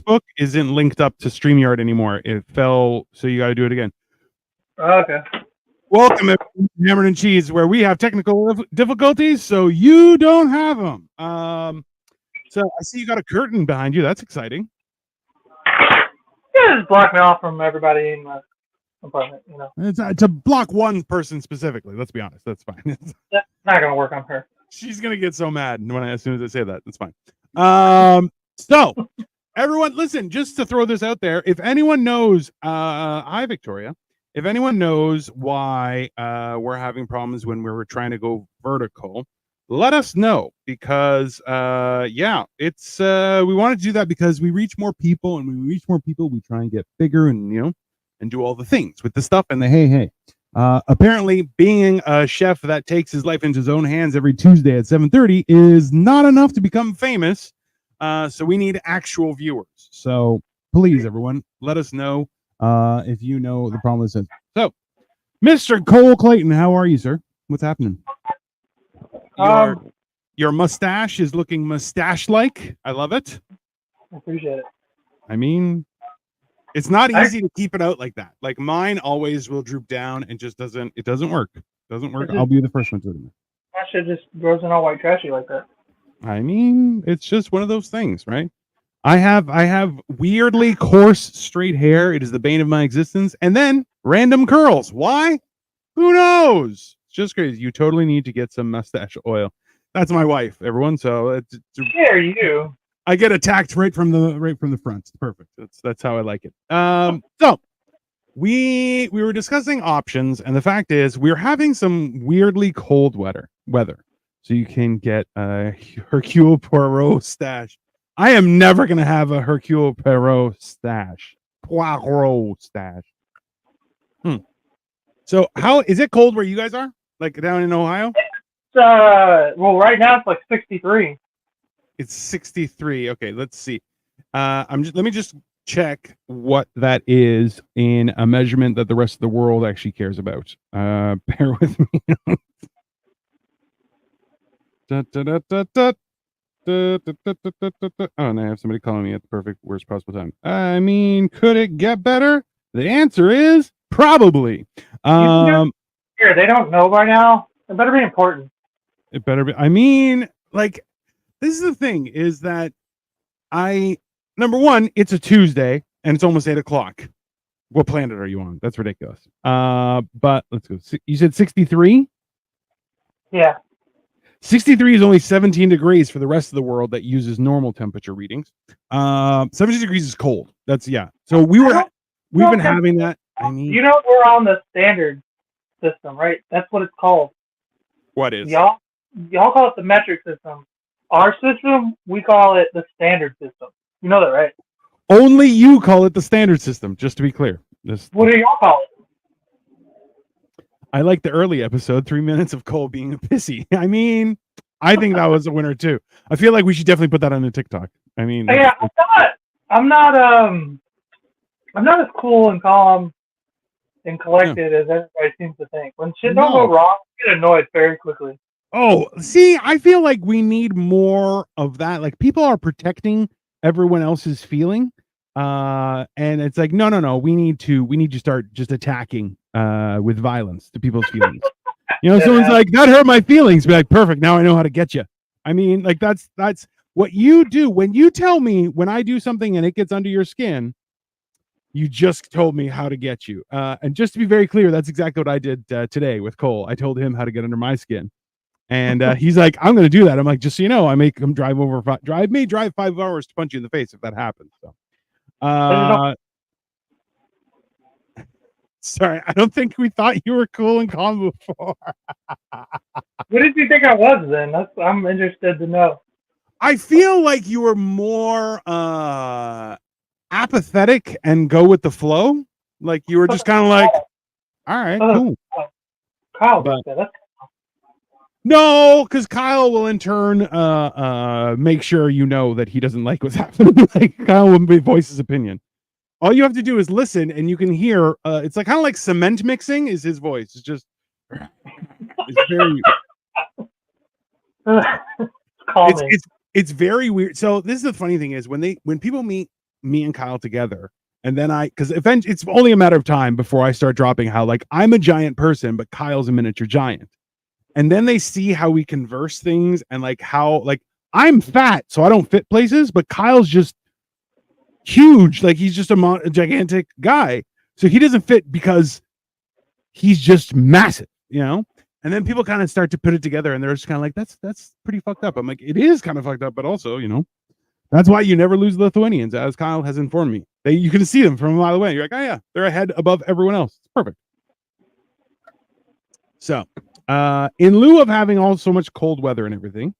Facebook isn't linked up to StreamYard anymore. It fell, so you got to do it again. Okay. Welcome to Hammered and Cheese, where we have technical difficulties, so you don't have them. So I see you got a curtain behind you. That's exciting. Yeah, just block me off from everybody in my apartment. You know, It's a block one person specifically. Let's be honest. That's fine. that's not gonna work on her. She's gonna get so mad as soon as I say that. That's fine. So everyone, listen. Just to throw this out there, if anyone knows, hi Victoria. If anyone knows why we're having problems when we were trying to go vertical, let us know, because it's we wanted to do that because we reach more people, and when we reach more people, we try and get bigger and and do all the things with the stuff and the hey. Apparently, being a chef that takes his life into his own hands every Tuesday at 7:30 is not enough to become famous. So we need actual viewers. So please, everyone, let us know if you know the problem is. So, Mr. Cole Clayton, how are you, sir? What's happening? Your mustache is looking mustache-like. I love it. I appreciate it. I mean, it's not easy to keep it out like that. Like mine always will droop down and just doesn't work. Doesn't work. I'll be the first one to admit. My shit just grows in all white trashy like that. I mean, it's just one of those things, right? I have weirdly coarse straight hair. It is the bane of my existence. And then random curls. Why? Who knows? It's just crazy. You totally need to get some mustache oil. That's my wife, everyone. So Here you. I get attacked right from the front. It's perfect. That's how I like it. So we were discussing options, and the fact is we're having some weirdly cold weather. So you can get a Hercule Poirot stash. I am never gonna have a Hercule Poirot stash. So how is it cold where you guys are? Like down in Ohio? Well, right now it's like 63. It's 63. Okay, let's see. Let me just check what that is in a measurement that the rest of the world actually cares about. Bear with me. Oh, and I have somebody calling me at the perfect worst possible time. I mean, could it get better? The answer is probably. Here, they don't know by now. It better be important. It better be. I mean, like, this is the thing: is that number one, it's a Tuesday and it's almost 8:00. What planet are you on? That's ridiculous. But let's go. You said 63? Yeah. 63 is only 17 degrees for the rest of the world that uses normal temperature readings. 70 degrees is cold. That's So we've been having that. I mean, we're on the standard system, right? That's what it's called. What is? Y'all call it the metric system. Our system, we call it the standard system. You know that, right? Only you call it the standard system, just to be clear. What do y'all call it? I like the early episode, 3 minutes of Cole being a pissy. I mean, I think that was a winner too. I feel like we should definitely put that on the TikTok. I mean, yeah, I'm not as cool and calm and collected as everybody seems to think. When shit don't go wrong, I get annoyed very quickly. Oh, see, I feel like we need more of that. Like people are protecting everyone else's feeling. And it's like, no. We need to start just attacking with violence to people's feelings. Someone's like, that hurt my feelings. Be like, perfect. Now I know how to get you. I mean, like that's what you do when you tell me when I do something and it gets under your skin. You just told me how to get you. And just to be very clear, that's exactly what I did today with Cole. I told him how to get under my skin. And he's like, I'm going to do that. I'm like, just so you know, I make him drive 5 hours to punch you in the face if that happens. So, sorry, I don't think we thought you were cool and calm before. What did you think I was then? I'm interested to know. I feel like you were more apathetic and go with the flow. Like you were just kind of like, all right, cool. Kyle, no, because Kyle will in turn make sure you know that he doesn't like what's happening. Like Kyle will voice his opinion. All you have to do is listen, and you can hear. It's like kind of like cement mixing. Is his voice? It's just. It's very. It's very weird. So this is the funny thing is when people meet me and Kyle together. And then because eventually it's only a matter of time before I start dropping how like I'm a giant person, but Kyle's a miniature giant. And then they see how we converse things and like how like I'm fat, so I don't fit places, but Kyle's just huge. Like he's just a gigantic guy. So he doesn't fit because he's just massive, you know? And then people kind of start to put it together and they're just kind of like, that's pretty fucked up. I'm like, it is kind of fucked up, but also, you know, that's why you never lose the Lithuanians, as Kyle has informed me. You can see them from a mile away. You're like, oh yeah, they're ahead above everyone else. It's perfect. So, in lieu of having all so much cold weather and everything,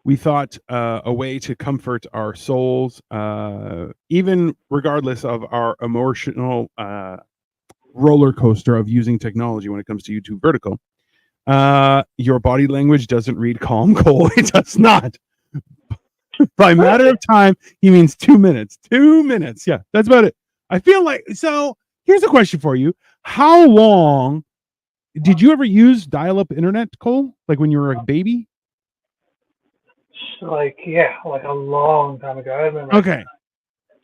we thought a way to comfort our souls, even regardless of our emotional roller coaster of using technology when it comes to YouTube Vertical. Your body language doesn't read calm, Cole. It does not. By matter of time, he means 2 minutes. 2 minutes. Yeah, that's about it. I feel like, so here's a question for you. How long did you ever use dial-up internet, Cole? Like when you were a baby? Like, yeah, like a long time ago. I remember. Okay.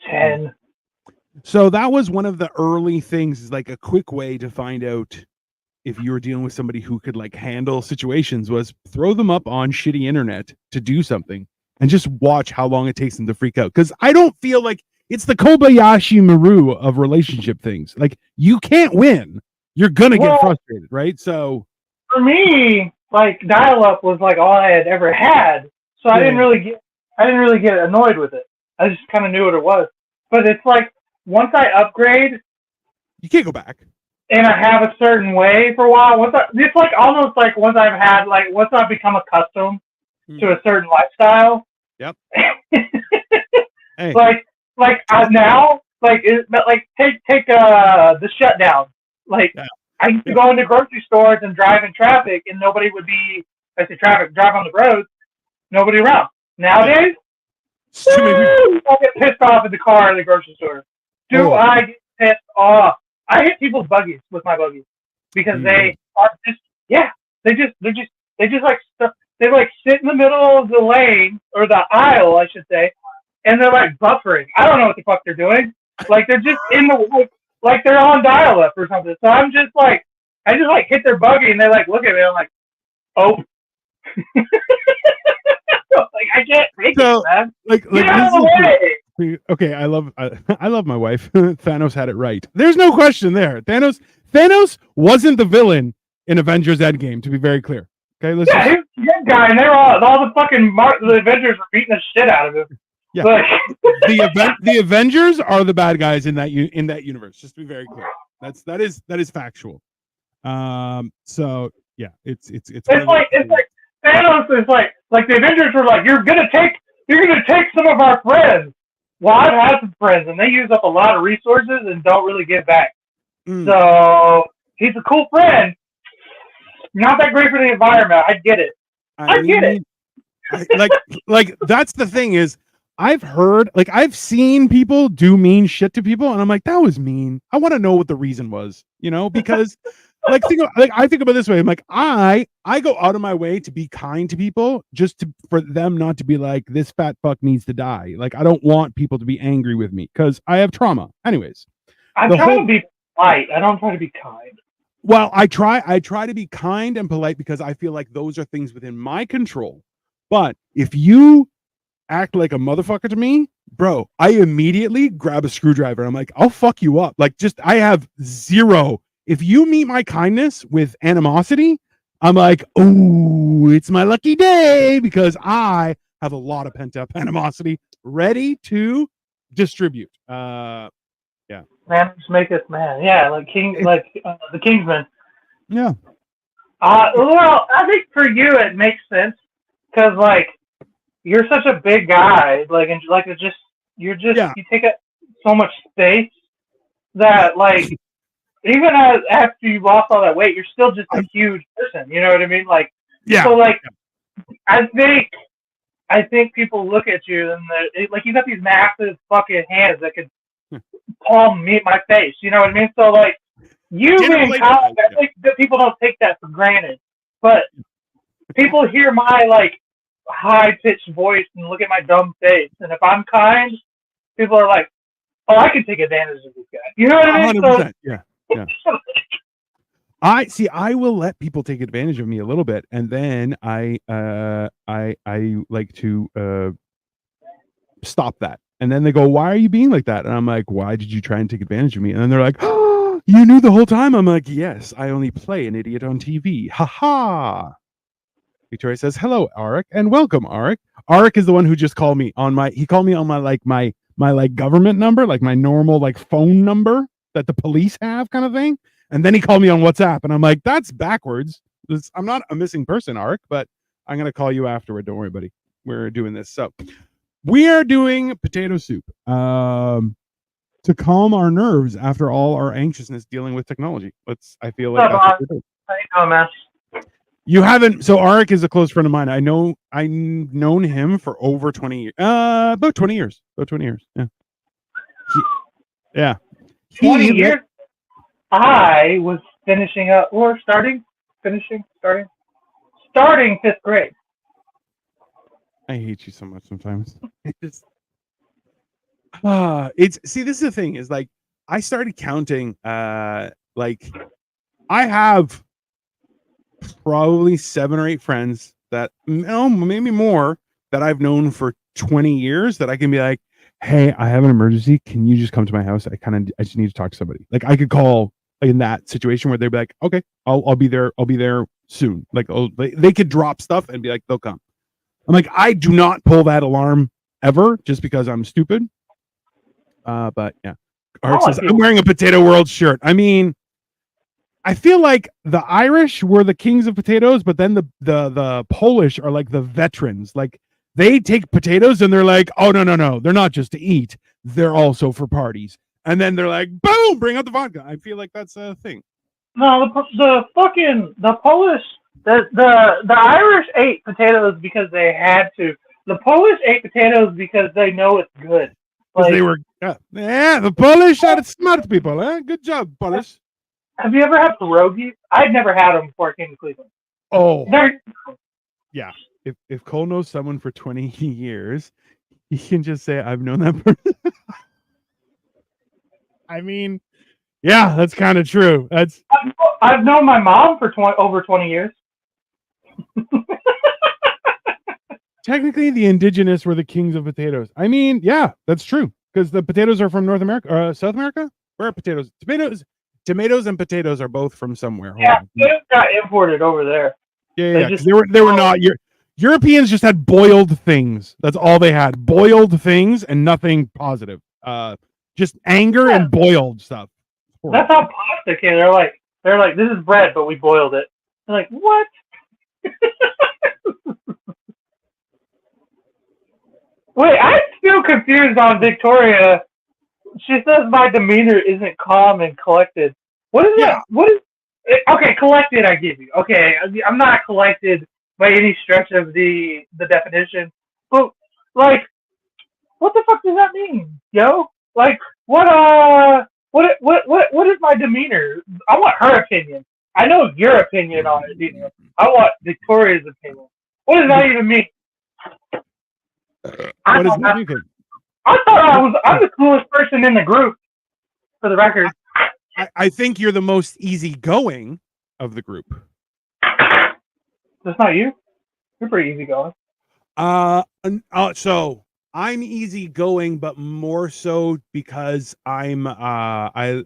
10. So that was one of the early things, is like a quick way to find out if you were dealing with somebody who could like handle situations, was throw them up on shitty internet to do something and just watch how long it takes them to freak out. Because I don't feel like it's the Kobayashi Maru of relationship things. Like you can't win. You're gonna get frustrated, right? So for me, like dial-up was like all I had ever had. So I didn't really get annoyed with it. I just kind of knew what it was. But it's like once I upgrade, you can't go back. And I have a certain way for a while. It's like almost like once I've become accustomed to a certain lifestyle. Yep. Hey. Now, take the shutdown. Like I used to go into grocery stores and drive in traffic, and nobody would be. I say traffic, drive on the road, nobody around. Nowadays, I get pissed off in the car in the grocery store. I get pissed off? I hit people's buggies with my buggies because they are just they sit in the middle of the lane or the aisle, I should say, and they're like buffering. I don't know what the fuck they're doing. Like they're just in the like they're on dial-up or something. So I just hit their buggy and they like look at me. I'm like, oh. Like I can't make it, man. Get out of the way. Okay, I love my wife. Thanos had it right. There's no question there. Thanos wasn't the villain in Avengers Endgame, to be very clear. Okay, listen. Yeah, he was a good guy, and they're all the fucking the Avengers were beating the shit out of him. Yeah, the Avengers are the bad guys in that universe. Just to be very clear, that is factual. So yeah, it's like Thanos is like the Avengers were like, you're gonna take some of our friends. Well, I've had some friends, and they use up a lot of resources and don't really give back. So he's a cool friend. Not that great for the environment. I get it. I get it. Like that's the thing is, I've seen people do mean shit to people, and I'm like, that was mean. I want to know what the reason was, you know, because I think about it this way. I'm like, I go out of my way to be kind to people just for them not to be like, this fat fuck needs to die. Like, I don't want people to be angry with me because I have trauma. Anyways, I'm trying to be polite. I don't try to be kind. Well, I try to be kind and polite because I feel like those are things within my control. But if you act like a motherfucker to me, bro, I immediately grab a screwdriver. I'm like, I'll fuck you up. Like, I have zero. If you meet my kindness with animosity, I'm like, oh, it's my lucky day because I have a lot of pent up animosity ready to distribute. Yeah. Man, just make us man. Yeah, like the Kingsman. Yeah. Well, I think for you it makes sense because like you're such a big guy, like and like you take up so much space that like. Even after you lost all that weight, you're still just a huge person. You know what I mean? Like, yeah. So like, I think people look at you and like you got these massive fucking hands that could palm my face. You know what I mean? So like, you being kind, I think that people don't take that for granted. But people hear my like high pitched voice and look at my dumb face, and if I'm kind, people are like, "Oh, I can take advantage of this guy." You know what I mean? 100%. Yeah. I will let people take advantage of me a little bit, and then I like to stop that. And then they go, "Why are you being like that?" And I'm like, "Why did you try and take advantage of me?" And then they're like, "Oh, you knew the whole time." I'm like, "Yes, I only play an idiot on TV." Ha ha. Victoria says, "Hello, Arik, and welcome, Arik." Arik is the one who just called me on my. He called me on my my government number, like my normal phone number that the police have, kind of thing. And then he called me on WhatsApp, and I'm like, "That's backwards. I'm not a missing person, Arik, but I'm gonna call you afterward. Don't worry, buddy. We're doing this." So we are doing potato soup to calm our nerves after all our anxiousness dealing with technology. I feel like that's what we're doing. How you doing, man? You haven't. So Arik is a close friend of mine. I've known him for over 20 years. About 20 years. About 20 years. Yeah. 20 years. I was finishing up or starting 5th grade. I hate you so much sometimes. It's see, this is the thing, is like I started counting like I have probably 7 or 8 friends that maybe more that I've known for 20 years that I can be like, "Hey, I have an emergency. Can you just come to my house? I just need to talk to somebody." Like I could call in that situation where they'd be like, "Okay, I'll be there. I'll be there soon." Like they could drop stuff and be like, "They'll come." I'm like, I do not pull that alarm ever just because I'm stupid. But yeah. Arik says, "I'm wearing a Potato World shirt." I mean, I feel like the Irish were the kings of potatoes, but then the Polish are like the veterans. Like they take potatoes and they're like, "Oh no, they're not just to eat; they're also for parties." And then they're like, "Boom, bring out the vodka." I feel like that's a thing. No, the Polish, the Irish ate potatoes because they had to. The Polish ate potatoes because they know it's good. Because they were, the Polish are smart people, eh? Good job, Polish. Have you ever had pierogies? I'd never had them before I came to Cleveland. Oh, yeah. If Cole knows someone for 20 years, he can just say, "I've known that person." I mean, yeah, that's kind of true. I've known my mom for over 20 years. Technically, the indigenous were the kings of potatoes. I mean, yeah, that's true. Because the potatoes are from North America, South America. Where are potatoes? Tomatoes and potatoes are both from somewhere. Yeah, they got imported over there. Yeah. They were not. Europeans just had boiled things. That's all they had. Boiled things and nothing positive. Just anger and boiled stuff. That's how pasta came. They're like, "This is bread, but we boiled it." They're like, "What?" Wait, I'm still confused on Victoria. She says my demeanor isn't calm and collected. What is that? What is? Okay, collected. I give you. Okay, I'm not collected by any stretch of the definition. But like, what the fuck does that mean, yo? Like, what is my demeanor? I want her opinion. I know your opinion on it, Dino. I want Victoria's opinion. What does that even mean? What does that mean? I thought I'm the coolest person in the group, for the record. I think you're the most easygoing of the group. That's not you. You're pretty easygoing. So I'm easygoing, but more so because I'm I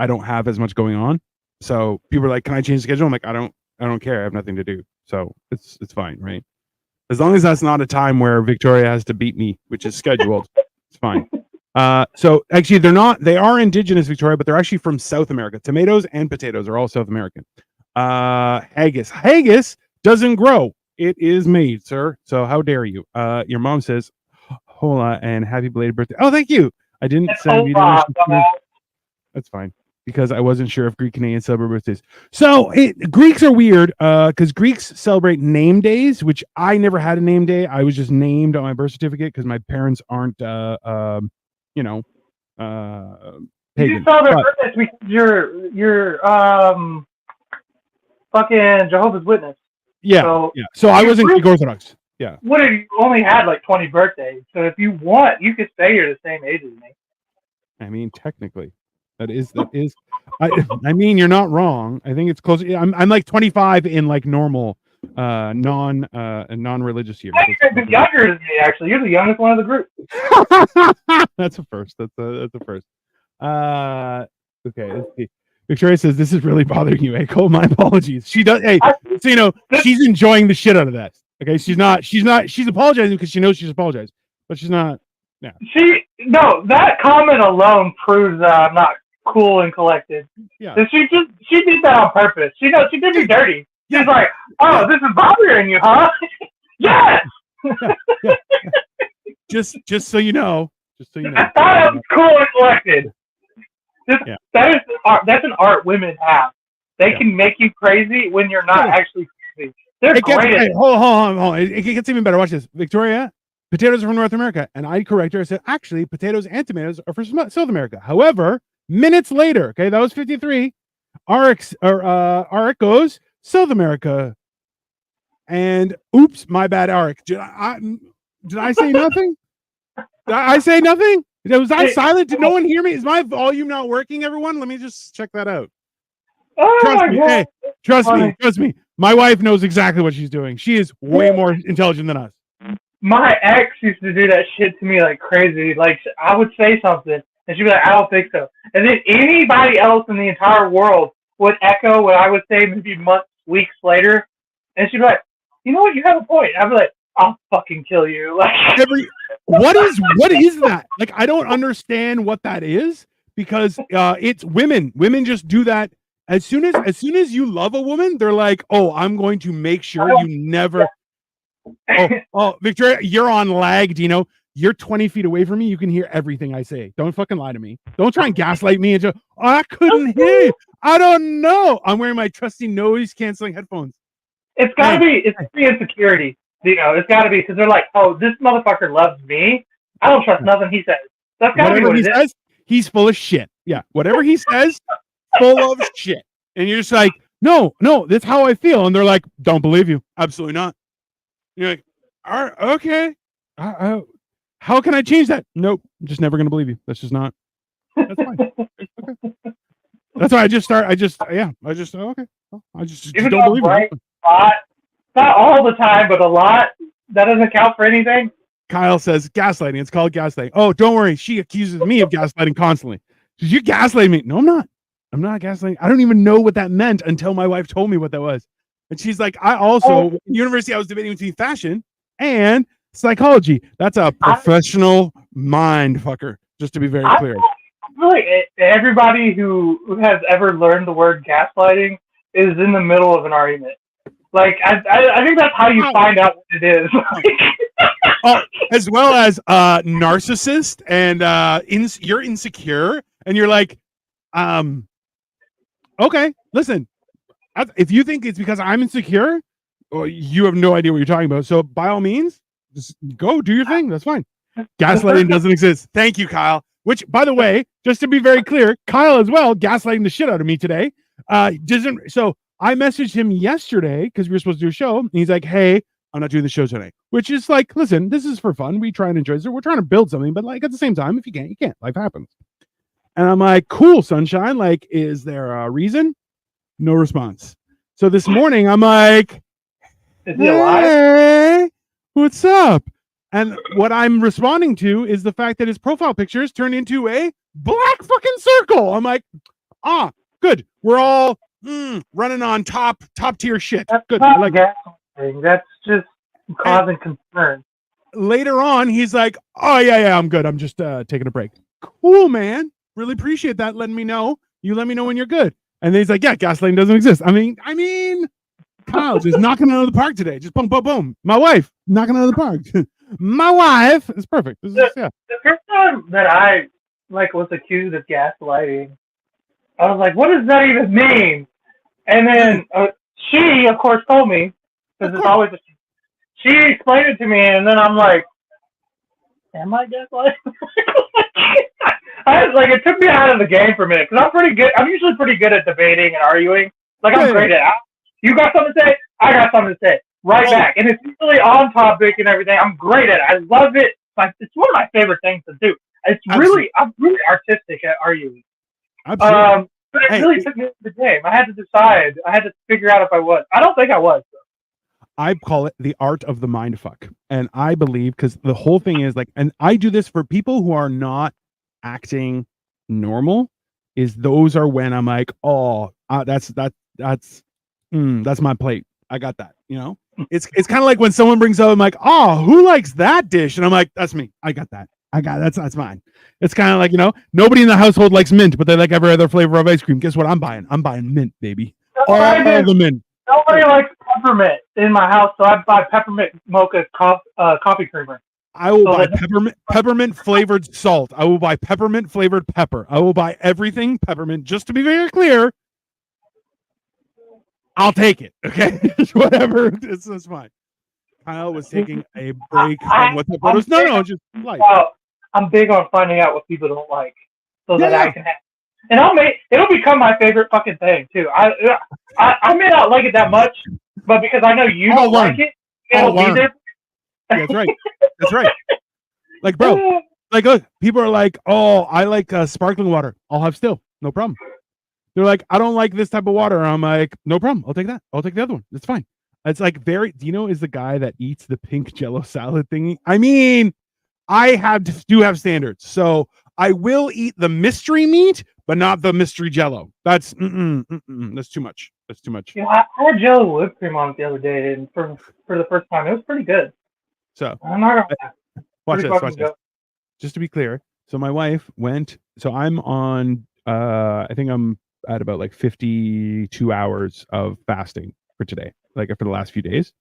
don't have as much going on. So people are like, "Can I change the schedule?" I'm like, I don't care. I have nothing to do. So it's fine, right? As long as that's not a time where Victoria has to beat me, which is scheduled, it's fine. So actually they are indigenous, Victoria, but they're actually from South America. Tomatoes and potatoes are all South American. Haggis doesn't grow. It is made, sir. So how dare you? Your mom says, "Hola and happy belated birthday." Oh, thank you. I didn't send you. That's fine. Because I wasn't sure if Greek Canadians celebrate birthdays. So Greeks are weird because Greeks celebrate name days, which I never had a name day. I was just named on my birth certificate because my parents aren't, pagan. You celebrate birthdays because you're fucking Jehovah's Witness. Yeah. So I wasn't Greek Orthodox. What if you only had like 20 birthdays? So if you want, you could say you're the same age as me. I mean, technically, that is. I mean, you're not wrong. I think it's close. I'm like 25 in like normal, non-religious years. You're younger than me, actually. You're the youngest one of the group. That's a first. That's a first. Okay. Let's see. Victoria says this is really bothering you, Cole. My apologies. She does. Hey, so she's enjoying the shit out of that. Okay, she's apologizing because she knows she's apologized, but she's not. Yeah. That comment alone proves that I'm not cool and collected. Yeah. She did that on purpose. She knows she did me dirty. She's like, oh, this is bothering you, huh? Yes. Yeah. Just so you know. I thought I was cool and collected. That's an art women have. They can make you crazy when you're not actually crazy. They're great. Hold on. It gets even better. Watch this. Victoria, potatoes are from North America. And I correct her. I said, actually, potatoes and tomatoes are from South America. However, minutes later, okay, that was 53. Arik goes, South America. And oops, my bad, Arik. Did I say nothing? Did I say nothing? Was I silent? Did no one hear me? Is my volume not working, everyone? Let me just check that out. Trust me. My wife knows exactly what she's doing. She is way more intelligent than us. My ex used to do that shit to me like crazy. Like, I would say something, and she'd be like, I don't think so. And then anybody else in the entire world would echo what I would say maybe months, weeks later. And she'd be like, you know what? You have a point. I'd be like, I'll fucking kill you. Like, what is that? Like, I don't understand what that is, because it's women. Women just do that. As soon as you love a woman, they're like, oh, I'm going to make sure you never. Oh, Victoria, you're on lag, Dino. You're 20 feet away from me. You can hear everything I say. Don't fucking lie to me. Don't try and gaslight me and just, I couldn't hear you. I don't know. I'm wearing my trusty noise canceling headphones. It's the insecurity. It's got to be, because they're like, oh, this motherfucker loves me. I don't trust nothing he says. That's got to be what he says. He's full of shit. Yeah, whatever he says, full of shit. And you're just like, no, that's how I feel. And they're like, don't believe you. Absolutely not. You're like, all right, okay. How can I change that? Nope, I'm just never going to believe you. That's just not. That's fine. Okay. That's why I just okay. Well, I just don't believe you. Not all the time, but a lot. That doesn't count for anything. Kyle says gaslighting. It's called gaslighting. Oh, don't worry. She accuses me of gaslighting constantly. Did you gaslight me? No, I'm not. I'm not gaslighting. I don't even know what that meant until my wife told me what that was. And she's like, I also, university, I was debating between fashion and psychology. That's a professional mind fucker, just to be very clear. Really, everybody who has ever learned the word gaslighting is in the middle of an argument. Like, I think that's how you find out what it is. As well as narcissist and you're insecure and you're like, okay, listen, if you think it's because I'm insecure, or you have no idea what you're talking about. So by all means, just go do your thing. That's fine. Gaslighting doesn't exist. Thank you, Kyle. Which, by the way, just to be very clear, Kyle as well gaslighting the shit out of me today. So I messaged him yesterday because we were supposed to do a show. And he's like, hey, I'm not doing the show today. Which is like, listen, this is for fun. We try and enjoy it. We're trying to build something, but like at the same time, if you can't, you can't. Life happens. And I'm like, cool, sunshine. Like, is there a reason? No response. So this morning, I'm like, hey, what's up? And what I'm responding to is the fact that his profile pictures turned into a black fucking circle. I'm like, good. We're all running on top tier shit. That's good. Not like that's just causing concern. Later on, he's like, oh yeah, I'm good. I'm just taking a break. Cool, man. Really appreciate that. Letting me know. You let me know when you're good. And then he's like, yeah, gaslighting doesn't exist. I mean, Kyle just knocking it out of the park today. Just boom, boom, boom. My wife knocking it out of the park. My wife is perfect. The first time that I was accused of gaslighting, I was like, what does that even mean? And then she, of course, told me, because it's always she explained it to me, and then I'm like, am I gaslighting? It took me out of the game for a minute, because I'm pretty good. I'm usually pretty good at debating and arguing. Like, I'm great at it. You got something to say? I got something to say. right back, and it's usually on topic and everything. I'm great at it. I love it. Like, it's one of my favorite things to do. I'm really artistic at arguing. Absolutely. But it really took me to the game. I had to decide. I had to figure out if I was. I don't think I was. I call it the art of the mind fuck. And I believe, because the whole thing is like, and I do this for people who are not acting normal, is those are when I'm like, oh, that's my plate. I got that. You know, it's kind of like when someone brings up, I'm like, oh, who likes that dish? And I'm like, that's me. I got that. That's mine. It's kind of like, you know, nobody in the household likes mint, but they like every other flavor of ice cream. Guess what? I'm buying mint, baby. All the mint. Nobody likes peppermint in my house, so I buy peppermint mocha coffee creamer. I will buy peppermint flavored salt. I will buy peppermint flavored pepper. I will buy everything peppermint. Just to be very clear, I'll take it. Okay, whatever. It's fine. Kyle was taking a break from what the photos. No, just life. I'm big on finding out what people don't like, so that I can have. And it'll become my favorite fucking thing too. I may not like it that much, but because I know you don't like it, it'll be there. That's right. That's right. Like, bro, like, look, people are like, oh, I like sparkling water. I'll have still, no problem. They're like, I don't like this type of water. I'm like, no problem. I'll take that. I'll take the other one. It's fine. It's like Dino is the guy that eats the pink Jello salad thingy. I mean, I do have standards, so I will eat the mystery meat, but not the mystery Jello. That's that's too much. That's too much. Yeah, I had Jello whipped cream on it the other day, and for the first time, it was pretty good. So I'm not gonna watch this. Just to be clear, so my wife went. So I'm on. I think I'm at about like 52 hours of fasting for today, like for the last few days.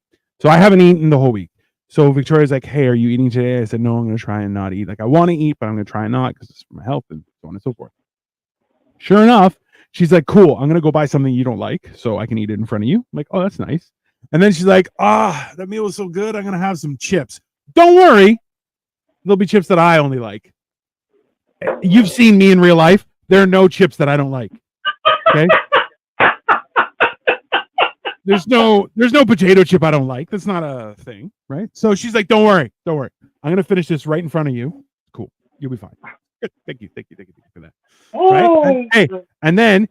So I haven't eaten the whole week. So Victoria's like, hey, are you eating today? I said, no, I'm going to try and not eat. Like, I want to eat, but I'm going to try and not because it's for my health and so on and so forth. Sure enough, she's like, cool, I'm going to go buy something you don't like so I can eat it in front of you. I'm like, oh, that's nice. And then she's like, that meal was so good. I'm going to have some chips. Don't worry. There'll be chips that I only like. You've seen me in real life. There are no chips that I don't like. Okay. There's no potato chip I don't like. That's not a thing, right? So she's like, don't worry. I'm gonna finish this right in front of you. Cool. You'll be fine. Good. Thank you for that. Right? And then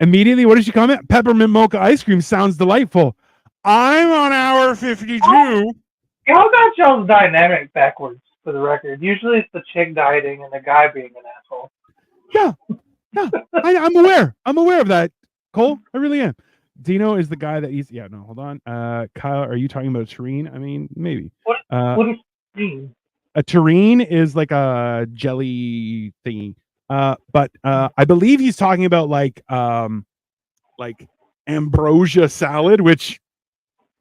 immediately, what did she comment? Peppermint mocha ice cream sounds delightful. I'm on hour 52. Y'all got y'all's dynamic backwards, for the record. Usually it's the chick dieting and the guy being an asshole. Yeah. I'm aware of that, Cole. I really am. Dino is the guy that eats. Yeah, no, hold on. Kyle, are you talking about a terrine? I mean, maybe. What is terrine? A terrine is like a jelly thingy. But I believe he's talking about like ambrosia salad, which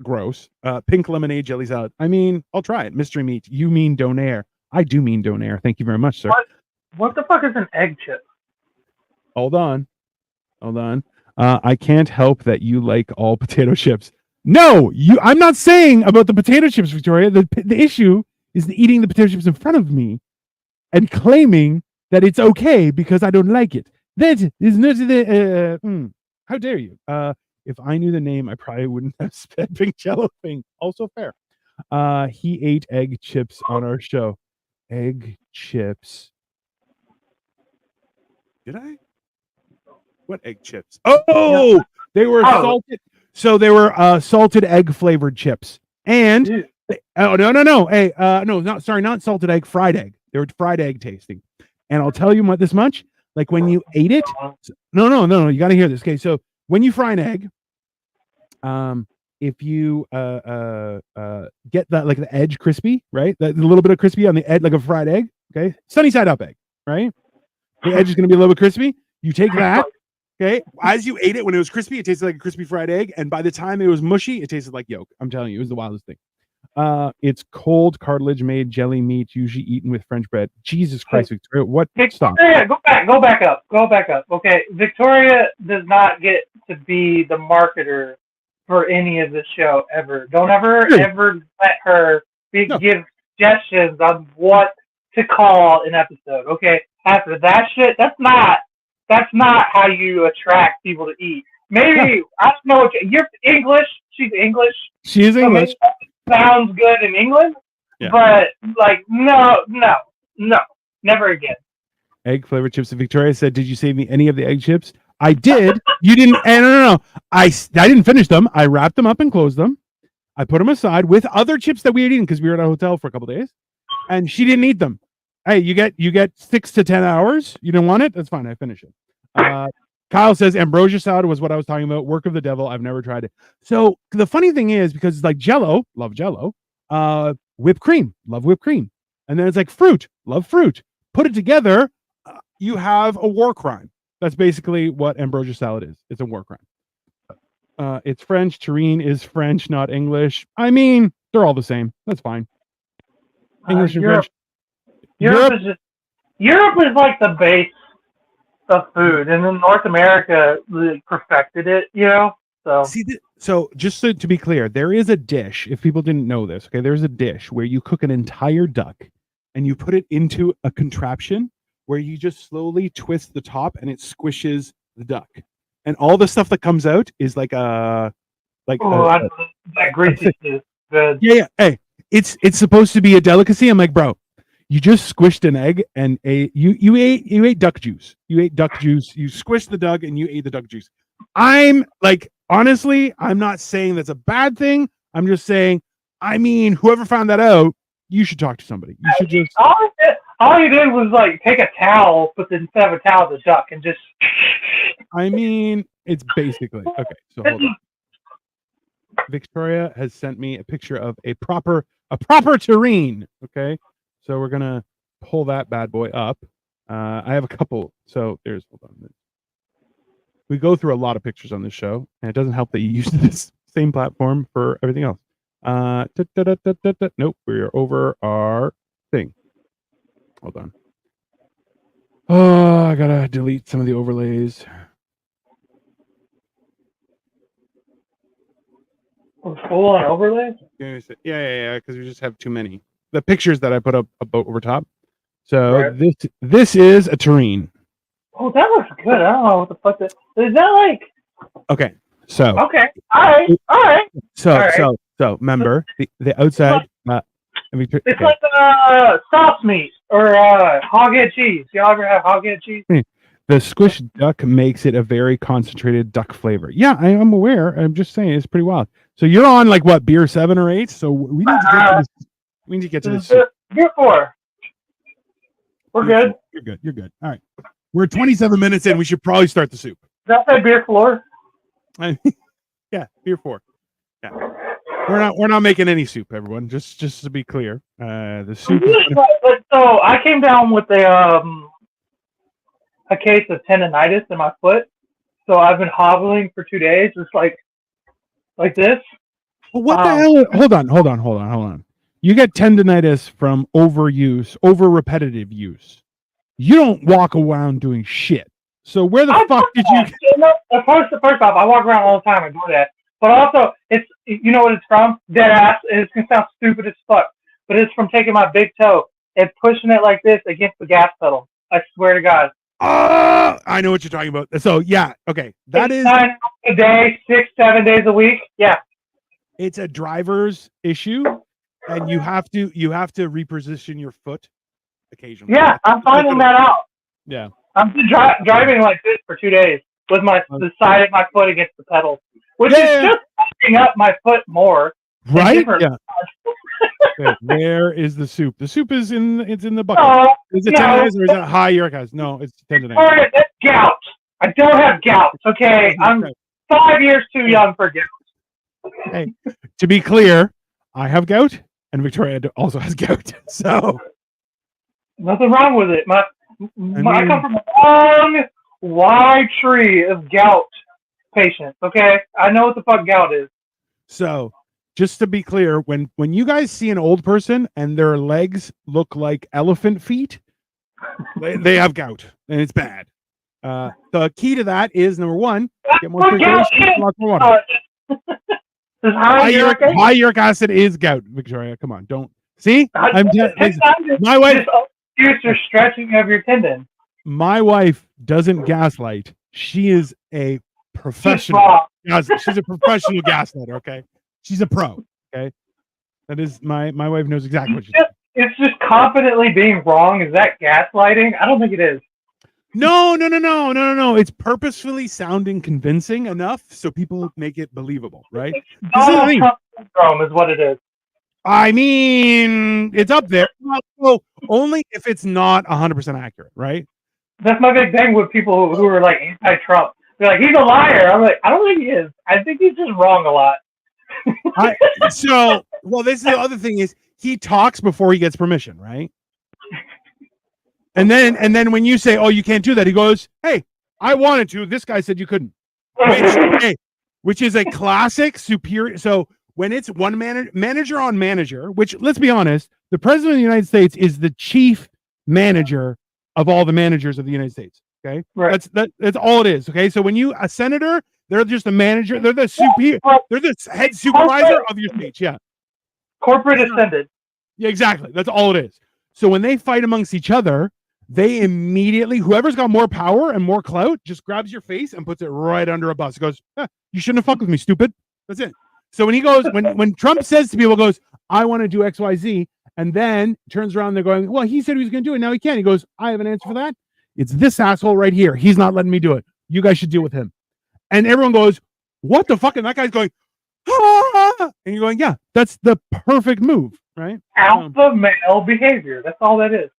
gross. Pink lemonade jelly salad. I mean, I'll try it. Mystery meat. You mean donair? I do mean donair. Thank you very much, sir. What the fuck is an egg chip? Hold on. I can't help that you like all potato chips. No, I'm not saying about the potato chips, Victoria. The issue is eating the potato chips in front of me and claiming that it's okay because I don't like it. That is not the. How dare you? If I knew the name, I probably wouldn't have said pink Jello thing. Also fair. He ate egg chips on our show. Egg chips. Did I? What egg chips? Oh, they were salted. So they were salted egg flavored chips. And no. Hey, not salted egg, fried egg. They were fried egg tasting. And I'll tell you this much. Like when you ate it, no, you got to hear this. Okay, so when you fry an egg, if you get that like the edge crispy, right? The little bit of crispy on the edge, like a fried egg. Okay, sunny side up egg, right? The edge is going to be a little bit crispy. You take that. Okay, as you ate it, when it was crispy, it tasted like a crispy fried egg, and by the time it was mushy, it tasted like yolk. I'm telling you, it was the wildest thing. It's cold cartilage-made jelly meat, usually eaten with French bread. Jesus Christ, Victoria! What? Stop. Go back up. Okay, Victoria does not get to be the marketer for any of this show ever. Don't ever let her give suggestions on what to call an episode. Okay, after that shit, that's not how you attract people to eat. Maybe I don't know. You're English, she's English. She is So English. maybe that sounds good in England, Yeah. but like no, never again. Egg flavored chips. And Victoria said, "Did you save me any of the egg chips?" I did. You didn't. No. I didn't finish them. I wrapped them up and closed them. I put them aside with other chips that we had eaten because we were at a hotel for a couple days, and she didn't eat them. Hey, you get 6 to 10 hours. You don't want it? That's fine. I finish it. Kyle says ambrosia salad was what I was talking about. Work of the devil. I've never tried it. So the funny thing is, because it's like Jello, love Jello. Whipped cream, love whipped cream, and then it's like fruit, love fruit. Put it together, you have a war crime. That's basically what ambrosia salad is. It's a war crime. It's French. Terrine is French, not English. I mean, they're all the same. That's fine. English and Europe, French. Europe is like the base of food, and then North America really perfected it. So See, so just to be clear, there is a dish. If people didn't know this, okay, there's a dish where you cook an entire duck and you put it into a contraption where you just slowly twist the top and it squishes the duck, and all the stuff that comes out is like that greasy is good. Yeah. Hey, it's supposed to be a delicacy. I'm like, bro, you just squished an egg and you ate duck juice. You ate duck juice. You squished the duck and you ate the duck juice. I'm like, honestly, I'm not saying that's a bad thing. I'm just saying, I mean, whoever found that out, you should talk to somebody. You should just. All you did was like take a towel, but instead of a towel, the duck, and just. I mean, it's basically okay. So hold on. Victoria has sent me a picture of a proper terrine. Okay, so we're gonna pull that bad boy up. I have a couple. So there's hold on. We go through a lot of pictures on this show, and it doesn't help that you use this same platform for everything else. Nope, we're over our thing. Hold on. Oh, I gotta delete some of the overlays. Full on overlays? Yeah, because we just have too many. The pictures that I put up over top. So right. this is a terrine. Oh, that looks good. I don't know what the fuck that is. That like? Okay, so. Okay, all right. So remember the outside. It's like sauce meat or hog-head cheese. Y'all ever have hog-head cheese? The squished duck makes it a very concentrated duck flavor. Yeah, I'm aware. I'm just saying it's pretty wild. So you're on like what, beer 7 or 8? So we need to get to this. Beer 4. We're good. You're good. All right. We're 27 minutes in. We should probably start the soup. Did I say beer 4? Yeah, beer 4. Yeah. We're not making any soup, everyone. Just to be clear, the soup. So I came down with a case of tendonitis in my foot. So I've been hobbling for 2 days, just like this. What the hell? Hold on. You get tendonitis from over repetitive use. You don't walk around doing shit. So where the fuck did you? First off, I walk around all the time and do that. But also, it's what it's from? Dead ass. It's gonna sound stupid as fuck, but it's from taking my big toe and pushing it like this against the gas pedal. I swear to God. I know what you're talking about. So yeah, okay, that is a day, 6-7 days a week. Yeah, it's a driver's issue, and you have to reposition your foot occasionally. Yeah, I'm finding that out. Yeah, I'm driving like this for 2 days with the side of my foot against the pedal, which is just fucking up my foot more. Right? Yeah. Where is the soup? The soup is in the bucket. Is it tendonitis or is it high uric acid? No, it's tendonitis. It's gout. I don't have gout. Okay, I'm 5 years too young for gout. Hey, to be clear, I have gout, and Victoria also has gout. So nothing wrong with it. I come from a long, wide tree of gout patients. Okay, I know what the fuck gout is. So, just to be clear, when you guys see an old person and their legs look like elephant feet, they have gout, and it's bad. The key to that is number 1, get more circulation, lots more water. High uric acid is gout, Victoria. Come on, don't see. My wife. You're stretching of your tendon. My wife doesn't gaslight. She is a professional. She's a professional gaslighter. Okay, she's a pro. Okay, that is my wife knows exactly what she's doing. It's just confidently being wrong. Is that gaslighting? I don't think it is. No. It's purposefully sounding convincing enough so people make it believable, right? Donald Trump syndrome is what it is. I mean, it's up there. Well, only if it's not 100% accurate, right? That's my big thing with people who are like anti-Trump. They're like, he's a liar. I'm like, I don't think he is. I think he's just wrong a lot. This is the other thing is he talks before he gets permission, right? And then when you say, "Oh, you can't do that," he goes, "Hey, I wanted to. This guy said you couldn't," which is a classic superior. So when it's one manager on manager, which let's be honest, the president of the United States is the chief manager of all the managers of the United States. Okay, right. That's all it is. Okay, so when you a senator, they're just a manager. They're the They're the head supervisor of your state. Yeah, corporate ascendant. Yeah, exactly. That's all it is. So when they fight amongst each other, they immediately, whoever's got more power and more clout, just grabs your face and puts it right under a bus. It goes, you shouldn't have fucked with me, stupid. That's it. So when he goes, when Trump says to people, goes, I want to do X, Y, Z, and then turns around, they're going, well, he said he was going to do it. Now he can't. He goes, I have an answer for that. It's this asshole right here. He's not letting me do it. You guys should deal with him. And everyone goes, what the fuck? And that guy's going, ah! And you're going, yeah, that's the perfect move, right? Alpha male behavior. That's all that is.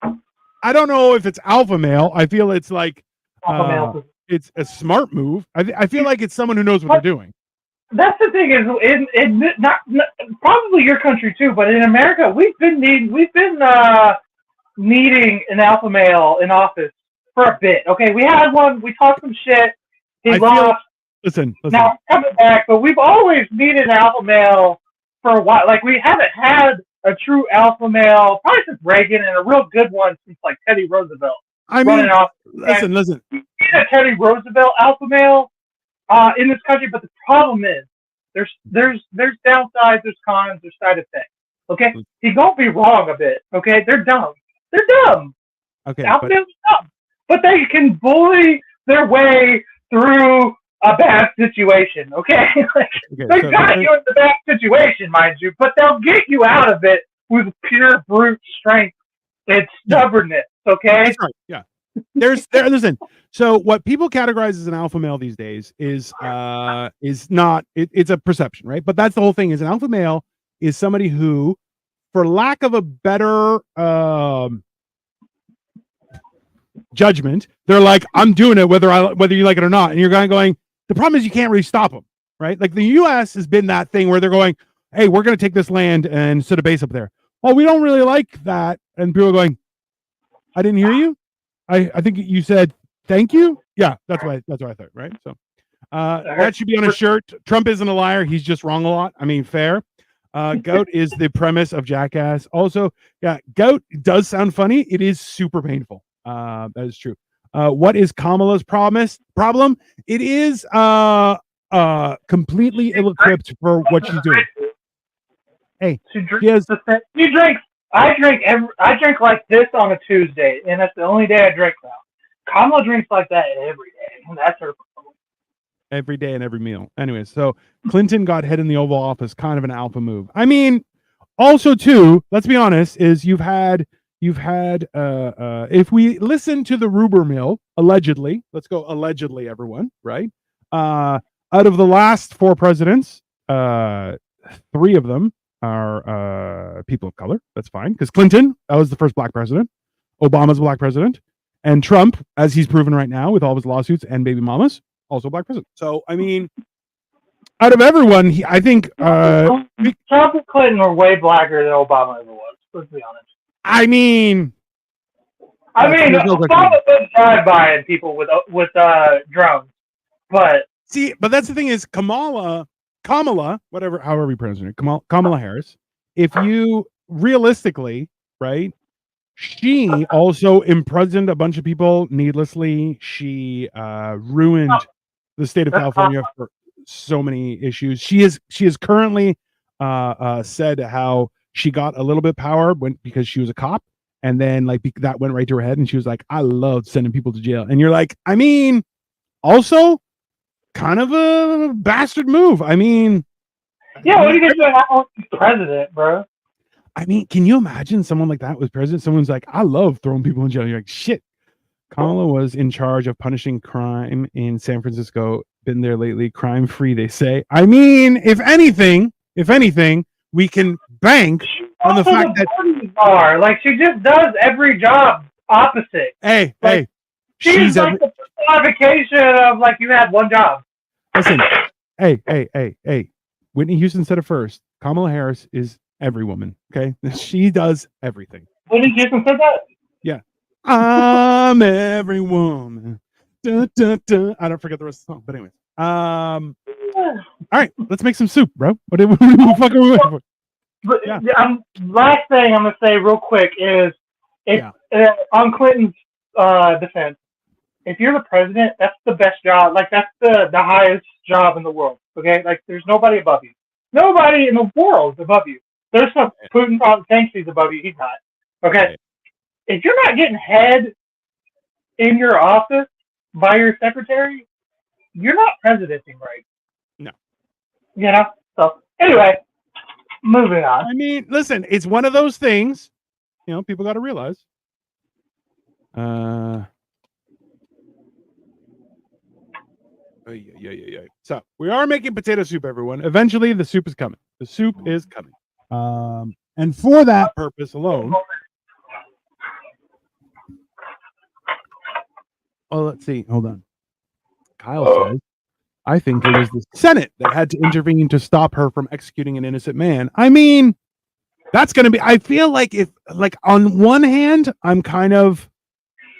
I don't know if it's alpha male. I feel it's like it's a smart move. I feel like it's someone who knows what they're doing. That's the thing is in not probably your country too, but in America we've been needing an alpha male in office for a bit. Okay, we had one. We talked some shit. He lost. Listen. Now coming back, but we've always needed an alpha male for a while. Like we haven't had a true alpha male, probably since Reagan, and a real good one since like Teddy Roosevelt. I mean, listen. We need a Teddy Roosevelt alpha male in this country, but the problem is there's downsides, there's cons, there's side effects. Okay, he's gonna be wrong a bit. Okay, they're dumb. Okay, alpha males are dumb, but they can bully their way through a bad situation, okay? They got you in the bad situation, mind you, but they'll get you out of it with pure brute strength and stubbornness, okay? That's right, yeah. Listen, so what people categorize as an alpha male these days is not, it's a perception, right? But that's the whole thing, is an alpha male is somebody who, for lack of a better judgment, they're like, I'm doing it whether you like it or not. And you're going, the problem is you can't really stop them, right? Like the U.S. has been that thing where they're going, hey, we're going to take this land and set a base up there. Oh, we don't really like that. And people are going, I didn't hear you. I think you said thank you. Yeah, that's what I thought, right? So that should be on a shirt. Trump isn't a liar. He's just wrong a lot. I mean, fair. Goat is the premise of Jackass. Also, yeah, goat does sound funny. It is super painful. That is true. What is Kamala's problem? It is completely ill-equipped for what she's doing. Hey, she drinks. I drink like this on a Tuesday, and that's the only day I drink now. Kamala drinks like that every day, and that's her problem. Every day and every meal. Anyway, so Clinton got head in the Oval Office, kind of an alpha move. I mean, also too, let's be honest, is you've had if we listen to the rumor mill, allegedly, let's go allegedly, everyone, right? Out of the last 4 presidents, 3 of them are people of color. That's fine, because Clinton, that was the first black president. Obama's a black president. And Trump, as he's proven right now with all of his lawsuits and baby mamas, also black president. So, I mean, out of everyone, I think Trump and Clinton were way blacker than Obama ever was. Let's be honest. I mean, Obama did drive-by people with drones, but that's the thing is Kamala, however you pronounce it, Kamala Harris. If you realistically, right, she also imprisoned a bunch of people needlessly. She ruined the state of California for so many issues. She is currently said how she got a little bit of power because she was a cop, and then that went right to her head, and she was like, I love sending people to jail. And you're like, I mean, also kind of a bastard move. I mean, Yeah, what are you gonna do now with the president, bro? I mean, can you imagine someone like that was president? Someone's like, I love throwing people in jail. You're like, shit. Kamala was in charge of punishing crime in San Francisco. Been there lately, crime free, they say. I mean, if anything, we can bank on the fact that are like she just does every job opposite. Hey, like, she's like the personification of like you had one job. Listen, hey. Whitney Houston said it first. Kamala Harris is every woman. Okay, she does everything. Whitney Houston said that. Yeah, I'm every woman. Dun, dun, dun. I don't forget the rest of the song, but anyways. All right, let's make some soup, bro. What the fuck are we waiting for? But last thing I'm gonna say real quick is, on Clinton's defense, if you're the president, that's the best job. Like that's the highest job in the world. Okay, like there's nobody above you. Nobody in the world is above you. There's some Putin probably thinks he's above you. He's not. Okay, if you're not getting head in your office by your secretary, you're not presidenting right. No. You know. So anyway. Moving on. I mean, listen, it's one of those things, you know, people got to realize. So we are making potato soup, everyone. Eventually, the soup is coming. The soup is coming. And for that purpose alone. Oh, let's see. Hold on. Kyle says, I think it was the Senate that had to intervene to stop her from executing an innocent man. I mean, that's going to be, I feel like if, like, on one hand, I'm kind of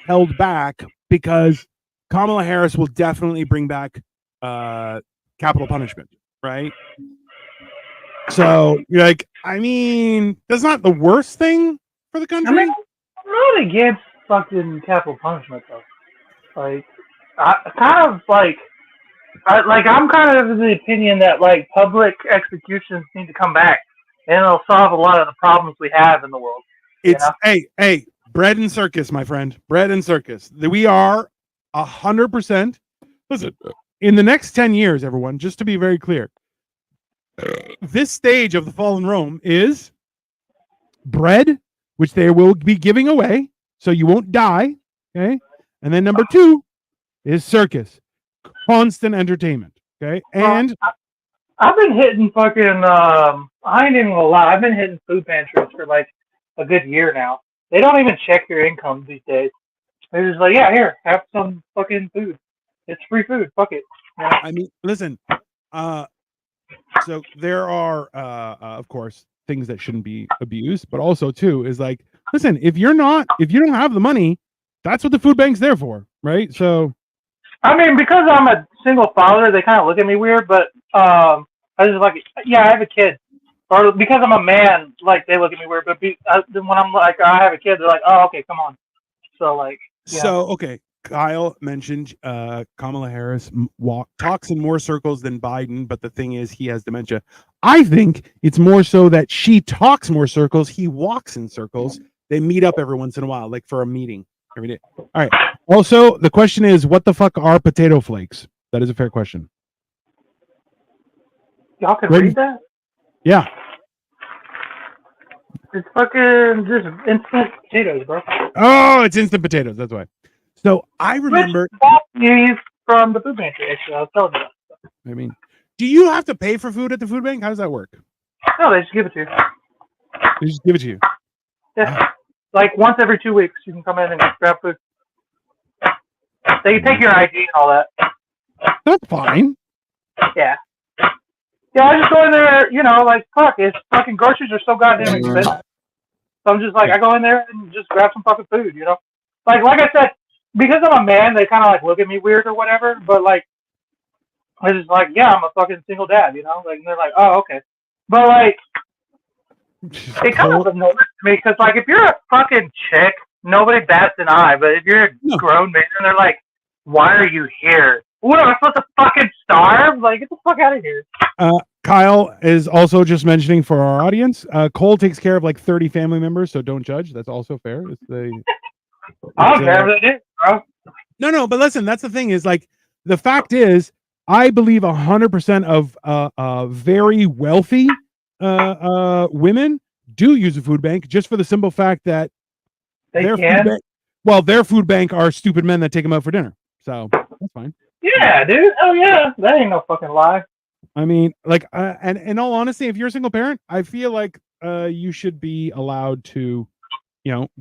held back because Kamala Harris will definitely bring back capital punishment, right? So, like, I mean, that's not the worst thing for the country. I mean, I'm not against fucking capital punishment, though. Like, I'm kind of of the opinion that like public executions need to come back, and it'll solve a lot of the problems we have in the world. It's hey, bread and circus, my friend, bread and circus. We are 100%. Listen, in the next 10 years, everyone, just to be very clear, this stage of the fallen Rome is bread, which they will be giving away, so you won't die. Okay, and then number 2 is circus. Constant entertainment, okay? And I've been hitting fucking I ain't even gonna lie, I've been hitting food pantries for like a good year now. They don't even check your income these days. They're just like, yeah, here, have some fucking food. It's free food. Fuck it. Yeah. I mean, listen, so there are of course things that shouldn't be abused, but also too is like, listen, if you don't have the money, that's what the food bank's there for, right? So I mean, because I'm a single father, they kind of look at me weird, but I just like, yeah, I have a kid. Or because I'm a man, like, they look at me weird, but when I'm like, I have a kid, they're like, oh, okay, come on. So, like, yeah. So, okay, Kyle mentioned Kamala Harris talks in more circles than Biden, but the thing is, he has dementia. I think it's more so that she talks more circles, he walks in circles. They meet up every once in a while, like for a meeting every day. All right. Also, the question is, what the fuck are potato flakes? That is a fair question. Y'all can read that? Yeah. It's fucking just instant potatoes, bro. Oh, it's instant potatoes. That's why. So I remember from the food pantry. Actually, I was telling you that. I mean, do you have to pay for food at the food bank? How does that work? No, they just give it to you. They just give it to you. Yeah. Like once every 2 weeks, you can come in and grab food. They can take your ID and all that. That's fine. Yeah. Yeah, I just go in there, you know, like, fuck, it's fucking groceries are so goddamn expensive. So I'm just like, I go in there and just grab some fucking food, you know? Like I said, because I'm a man, they kind of like look at me weird or whatever, but like, I just like, yeah, I'm a fucking single dad, you know? Like, and they're like, oh, okay. But like, it kind of annoys me because, like, if you're a fucking chick, nobody bats an eye. But if you're a grown man and they're like, why are you here? What, am I supposed to fucking starve? Like, get the fuck out of here. Kyle is also just mentioning for our audience, Cole takes care of like 30 family members, so don't judge. That's also fair. I'll grab it, bro. No, but listen, that's the thing is like, the fact is, I believe 100% of very wealthy women do use a food bank just for the simple fact that They their can. food bank, their food bank are stupid men that take them out for dinner. So that's fine. Yeah, dude. Oh yeah, that ain't no fucking lie. I mean, like, and in all honesty, if you're a single parent, I feel like you should be allowed to,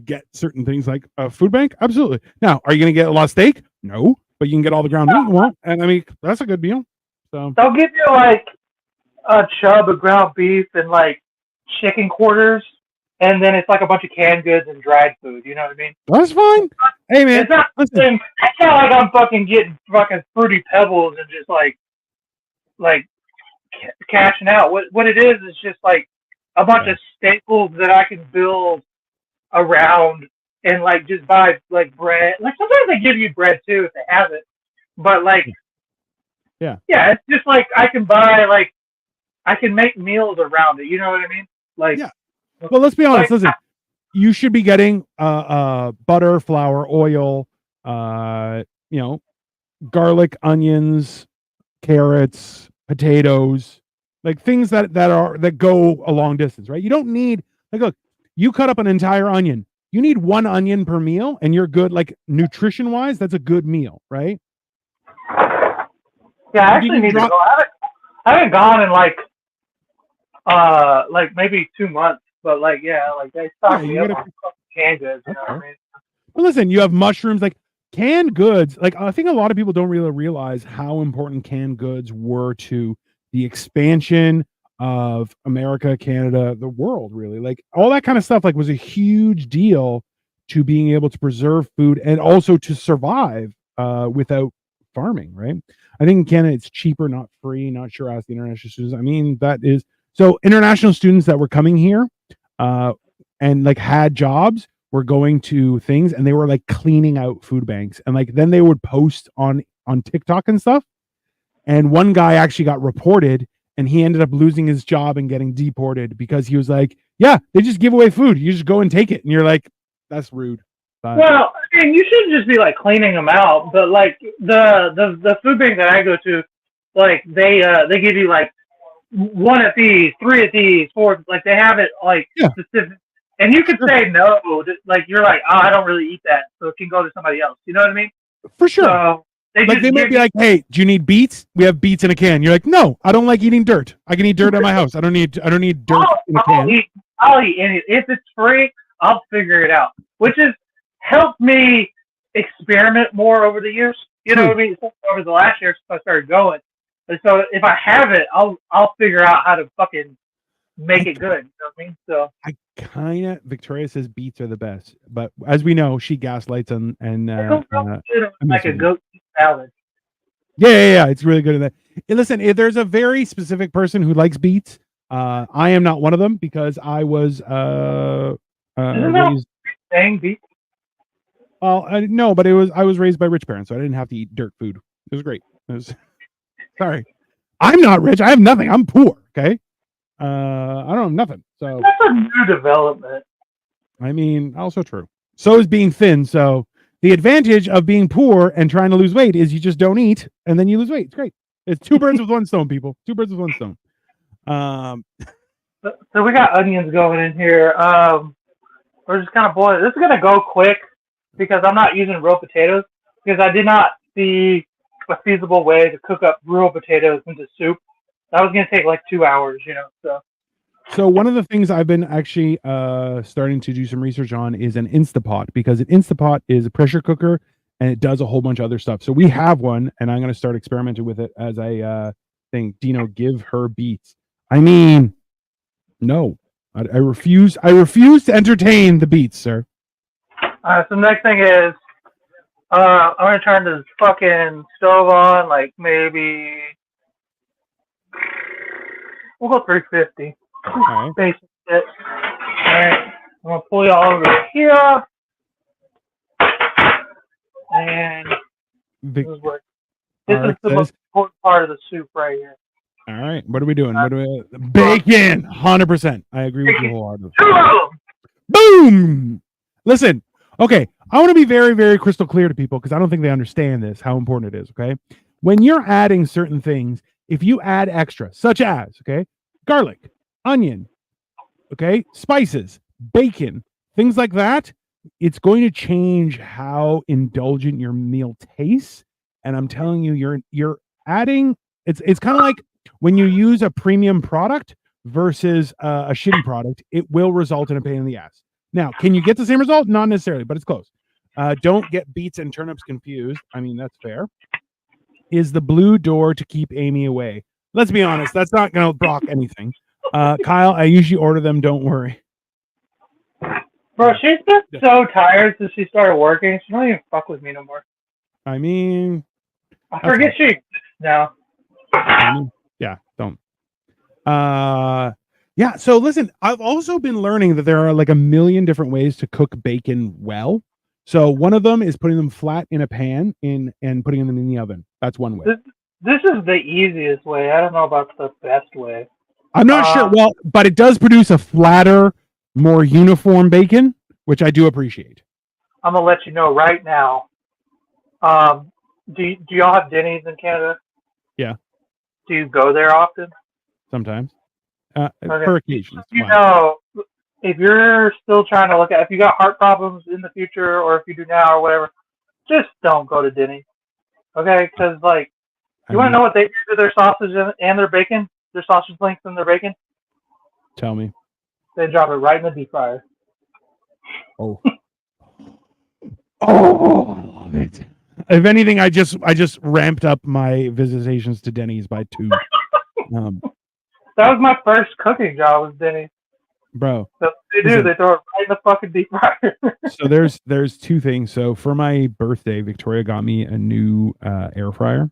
get certain things like a food bank. Absolutely. Now, are you going to get a lot of steak? No, but you can get all the ground meat you want, and I mean, that's a good deal. So they'll give you like a chub of ground beef and like chicken quarters, and then it's like a bunch of canned goods and dried food. You know what I mean? That's fine. Hey man, it's not. listen. It's not like I'm fucking getting fucking Fruity Pebbles and just like cashing out. What it is just like a bunch of staples that I can build around and like just buy like bread. Like sometimes they give you bread too if they have it, but like yeah, it's just like I can buy like I can make meals around it. You know what I mean? Like yeah. Well, let's be honest. Listen, you should be getting butter, flour, oil, garlic, onions, carrots, potatoes, like things that go a long distance, right? You don't need like look, you cut up an entire onion. You need one onion per meal, and you're good. Like nutrition wise, that's a good meal, right? Yeah, I actually need to go. I haven't gone in like maybe 2 months, but like yeah, like they stock me up on canned goods. You know what I mean? Well, listen, you have mushrooms, like canned goods. Like I think a lot of people don't really realize how important canned goods were to the expansion of America, Canada, the world, really. Like all that kind of stuff, like was a huge deal to being able to preserve food and also to survive without farming, right? I think in Canada it's cheaper, not free. Not sure as the international students. I mean, that is so international students that were coming here and like had jobs were going to things and they were like cleaning out food banks and like then they would post on TikTok and stuff. And one guy actually got reported and he ended up losing his job and getting deported because he was like, yeah, they just give away food. You just go and take it. And you're like, that's rude. But, well, I mean, you shouldn't just be like cleaning them out, but like the food bank that I go to, like they give you like 1 of these, 3 of these, 4, like they have it like specific, and you can say no, like you're like, oh, I don't really eat that, so it can go to somebody else. You know what I mean? For sure. So they might be like, hey, do you need beets? We have beets in a can. You're like, no, I don't like eating dirt. I can eat dirt at my house. I don't need dirt in a can. I'll eat any. If it's free, I'll figure it out. Which has helped me experiment more over the years. You know what I mean? Over the last year since I started going. And so if I have it, I'll figure out how to fucking make it good. You know what I mean? So I kind of Victoria says beets are the best, but as we know, she gaslights and like a goat salad. Yeah, it's really good at that. And listen, if there's a very specific person who likes beets, I am not one of them because I was raised saying beets. Well, no, but I was raised by rich parents, so I didn't have to eat dirt food. It was great. Sorry, I'm not rich. I have nothing. I'm poor. Okay, I don't have nothing. So that's a new development. I mean, also true. So is being thin. So the advantage of being poor and trying to lose weight is you just don't eat and then you lose weight. It's great. It's 2 birds with one stone, people. 2 birds with one stone. So we got onions going in here. We're just kind of boiling. This is gonna go quick because I'm not using real potatoes because I did not see a feasible way to cook up real potatoes into soup. That was gonna take like 2 hours, So one of the things I've been actually starting to do some research on is an Instapot because an Instapot is a pressure cooker and it does a whole bunch of other stuff. So we have one and I'm going to start experimenting with it as I think, Dino, give her beets. I mean, no, I refuse. I refuse to entertain the beets, sir. So the next thing is I'm going to turn this fucking stove on, like maybe we'll go 350. All right. Basic shit. All right, I'm gonna pull y'all over here, and this is the most important part of the soup right here. All right, what are we doing? Bacon, 100%. I agree with you wholeheartedly. Boom. Listen, okay, I want to be very, very crystal clear to people because I don't think they understand this, how important it is. Okay, when you're adding certain things, if you add extra, such as, okay, garlic, onion, okay, spices, bacon, things like that, it's going to change how indulgent your meal tastes. And I'm telling you, you're adding, it's kind of like when you use a premium product versus a shitty product, it will result in a pain in the ass. Now, can you get the same result? Not necessarily, but it's close. Don't get beets and turnips confused. I mean, that's fair. Is the blue door to keep Amy away? Let's be honest, that's not going to block anything. Kyle, I usually order them. Don't worry. Bro, she's been so tired since she started working. She don't even fuck with me no more. I mean, I forget she exists now. Yeah, don't. Yeah. So listen, I've also been learning that there are like a million different ways to cook bacon well. So one of them is putting them flat in a pan and putting them in the oven. That's one way. This is the easiest way. I don't know about the best way. I'm not sure. Well, but it does produce a flatter, more uniform bacon, which I do appreciate. I'm gonna let you know right now. Do y'all have Denny's in Canada? Yeah. Do you go there often? Sometimes. For occasions. You know, if you're still trying to look at, if you got heart problems in the future, or if you do now or whatever, just don't go to Denny's. Okay? Because, like, you want to know what they do to their sausage and their bacon? Their sausage links and their bacon? Tell me. They drop it right in the deep fryer. Oh. Oh, I love it. If anything, I just ramped up my visitations to Denny's by 2. That was my first cooking job, was Denny's. Bro. So they do. They throw it right in the fucking deep fryer. So there's 2 things. So for my birthday, Victoria got me a new air fryer.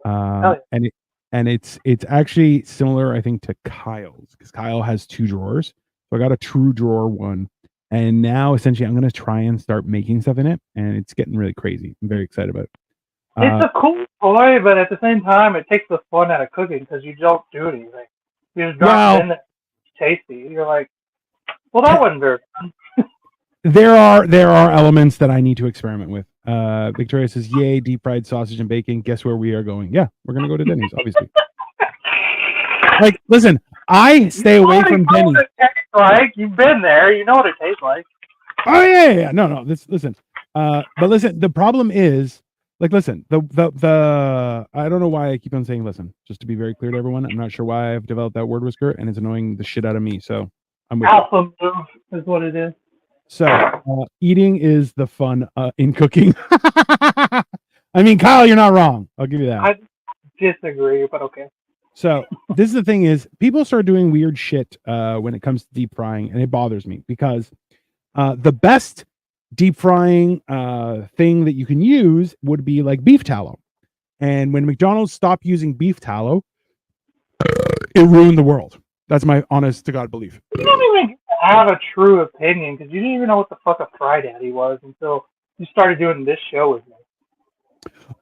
And it's actually similar, I think, to Kyle's, because Kyle has 2 drawers. So I got a true drawer one. And now essentially I'm going to try and start making stuff in it. And it's getting really crazy. I'm very excited about it. It's a cool toy, but at the same time, it takes the fun out of cooking because you don't do anything. You just drop it in there. It's tasty. You're like, well, that wasn't very fun. There are elements that I need to experiment with. Victoria says, yay, deep fried sausage and bacon. Guess where we are going? Yeah, we're going to go to Denny's, obviously. Like, listen, I stay away from Denny's. What it tastes like. You've been there. You know what it tastes like. Oh, yeah. No. Listen. But listen, the problem is, like, listen, the I don't know why I keep on saying listen, just to be very clear to everyone. I'm not sure why I've developed that word whisker, and it's annoying the shit out of me. So I'm with alpha move is what it is. So eating is the fun in cooking. I mean, Kyle, you're not wrong. I'll give you that. I disagree, but okay. So this is the thing is people start doing weird shit when it comes to deep frying, and it bothers me because the best deep frying thing that you can use would be like beef tallow. And when McDonald's stopped using beef tallow, it ruined the world. That's my honest to God belief. You don't even have a true opinion because you didn't even know what the fuck a fry daddy was until you started doing this show with me.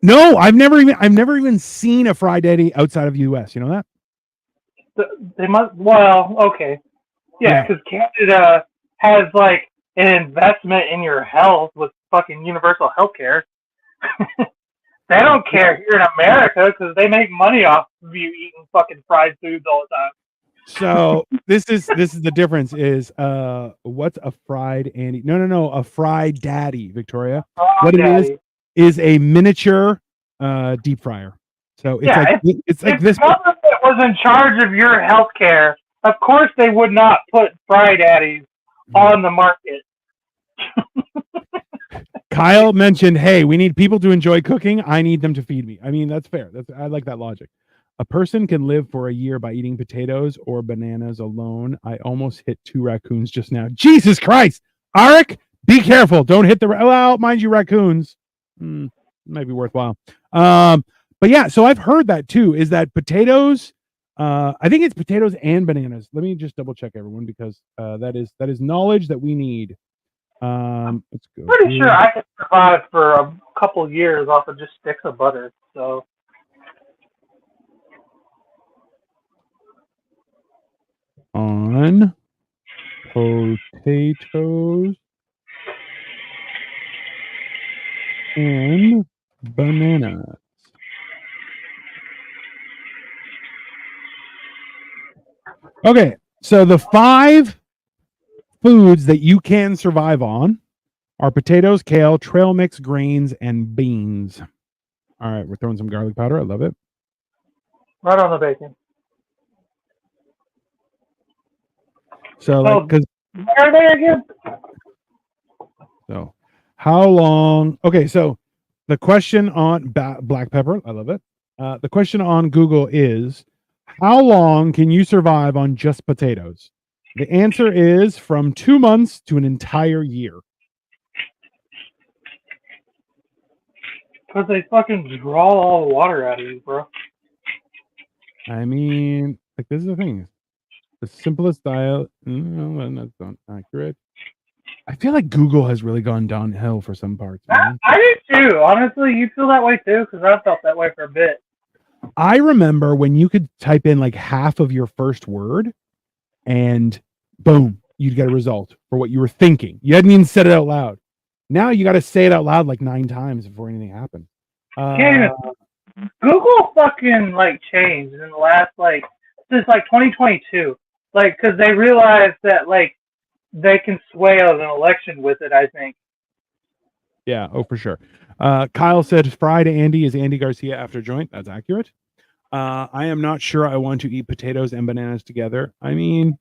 No, I've never even seen a fry daddy outside of the US. You know that? They must. Well, okay, yeah, because Canada has like an investment in your health with fucking universal health care. They don't care here in America because they make money off of you eating fucking fried foods all the time. So this is the difference is what's a fried Andy? No, a fried daddy, Victoria. What daddy. It is a miniature deep fryer. So it's like this. If government was in charge of your health care, of course they would not put fry daddies on the market. Kyle mentioned, hey, we need people to enjoy cooking. I need them to feed me. I mean, that's fair. I like that logic. A person can live for a year by eating potatoes or bananas alone. I almost hit 2 raccoons just now. Jesus Christ. Arik, be careful. Don't hit well, mind you, raccoons. Might be worthwhile. But yeah, so I've heard that too, is that potatoes, I think it's potatoes and bananas. Let me just double check everyone because that is knowledge that we need. Let's go. Pretty sure I could survive for a couple years off of just sticks of butter. So on potatoes and bananas. Okay, so the 5 foods that you can survive on are potatoes, kale, trail mix, grains, and beans. All right, we're throwing some garlic powder. I love it. Right on the bacon. So, like, because where are they again? So, how long? Okay, so the question on black pepper, I love it. The question on Google is, how long can you survive on just potatoes? The answer is from 2 months to an entire year. Because they fucking draw all the water out of you, bro. I mean, like, this is the thing. The simplest diet. No, that's not accurate. I feel like Google has really gone downhill for some parts. Man. I do too. Honestly, you feel that way too, because I've felt that way for a bit. I remember when you could type in like half of your first word and boom, you'd get a result for what you were thinking. You hadn't even said it out loud. Now you got to say it out loud like 9 times before anything happens. Google fucking like changed in the last like since like 2022, like because they realized that like they can sway an election with it. I think. Yeah. Oh, for sure. Kyle said fried Andy is Andy Garcia after joint. That's accurate. I am not sure I want to eat potatoes and bananas together. I mean,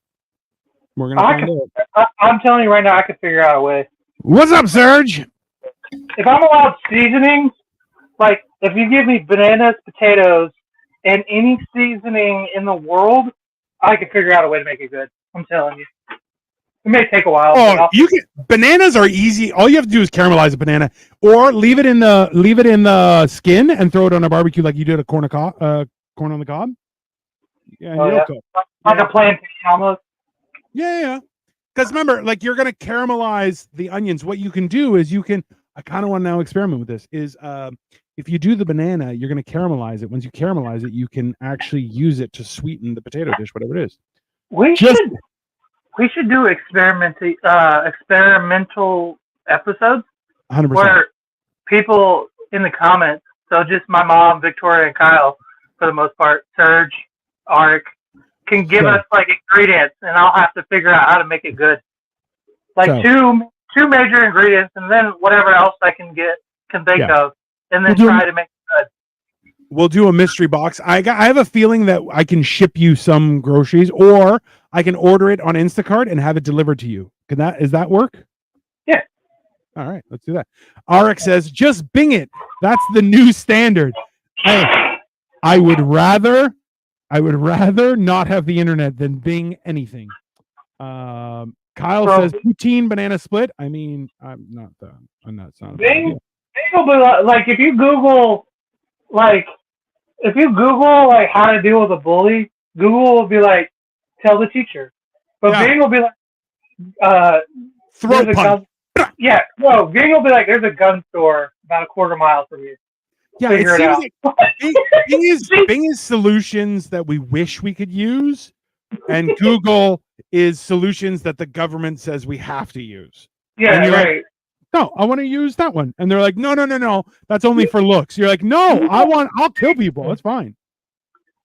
we're gonna find out. I'm telling you right now, I could figure out a way. What's up, Serge? If I'm allowed seasonings, like if you give me bananas, potatoes, and any seasoning in the world, I could figure out a way to make it good. I'm telling you. It may take a while. Oh, you can. Bananas are easy. All you have to do is caramelize a banana, or leave it in the skin and throw it on a barbecue like you did a corn on the cob. Yeah, like a plantain almost. Yeah. Because remember, like you're gonna caramelize the onions. What you can do is I kind of want to now experiment with this. Is if you do the banana, you're gonna caramelize it. Once you caramelize it, you can actually use it to sweeten the potato dish, whatever it is. We should do experimental episodes 100%. where people in the comments, so just my mom, Victoria, and Kyle, for the most part, Serge, Arik, can give us like ingredients, and I'll have to figure out how to make it good. Like two major ingredients, and then whatever else I can think of, and then try to make it good. We'll do a mystery box. I have a feeling that I can ship you some groceries, or I can order it on Instacart and have it delivered to you. Does that work? Yeah. All right, let's do that. Arik says, just Bing it. That's the new standard. I would rather not have the internet than Bing anything. Kyle says poutine banana split. I mean, I'm not. Bing will be like if you Google like how to deal with a bully, Google will be like, tell the teacher. But Bing will be like, throat punch. Yeah, no, Bing will be like, there's a gun store about a quarter mile from you. Yeah, it seems like Bing is solutions that we wish we could use, and Google is solutions that the government says we have to use. Yeah, right. Like, no, I want to use that one. And they're like, no. That's only for looks. You're like, no, I'll kill people. It's fine.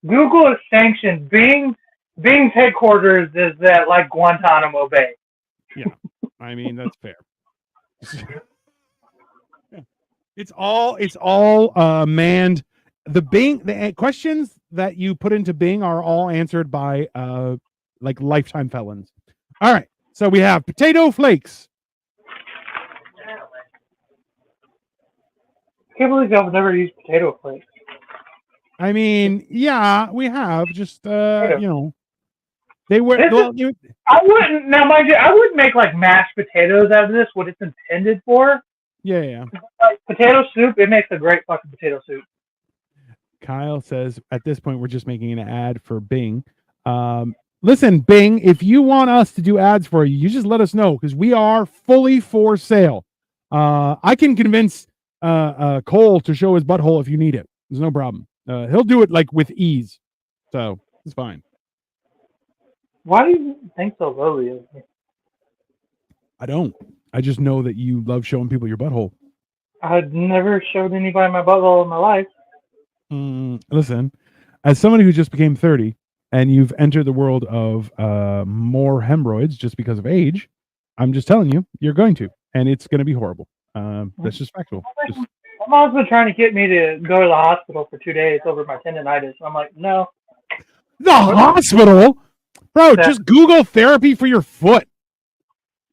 Google is sanctioned. Bing's headquarters is at like Guantanamo Bay. Yeah. I mean, that's fair. It's all manned. The questions that you put into Bing are all answered by like lifetime felons. All right. So we have potato flakes. I can't believe y'all never used potato flakes. I mean, yeah, we have. Just they were. I wouldn't now, mind you. I wouldn't make like mashed potatoes out of this. What it's intended for. Yeah. Like potato soup. It makes a great fucking potato soup. Kyle says at this point we're just making an ad for Bing. Listen, Bing, if you want us to do ads for you, you just let us know because we are fully for sale. I can convince Cole to show his butthole if you need it. There's no problem. He'll do it like with ease, so it's fine. Why do you think so lowly of me? I don't. I just know that you love showing people your butthole. I've never showed anybody my butthole in my life. Listen, as somebody who just became 30, and you've entered the world of more hemorrhoids just because of age, I'm just telling you, you're going to, and it's going to be horrible. That's just factual. Just, My mom's been trying to get me to go to the hospital for 2 days over my tendonitis. I'm like, no. the hospital, bro. Yeah. Just Google therapy for your foot.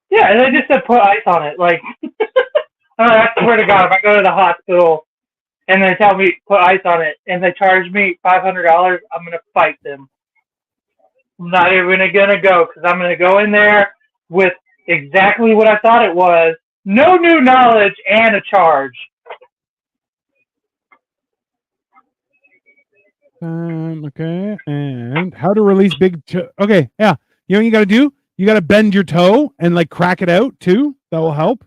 Yeah, and they just said put ice on it. Like, I swear to God, if I go to the hospital and they tell me put ice on it and they charge me $500, I'm gonna fight them. I'm not even gonna go because I'm gonna go in there with exactly what I thought it was, no new knowledge and a charge. Okay, and how to release big. Okay, yeah. You know what you got to do? You got to bend your toe and like crack it out too. That will help.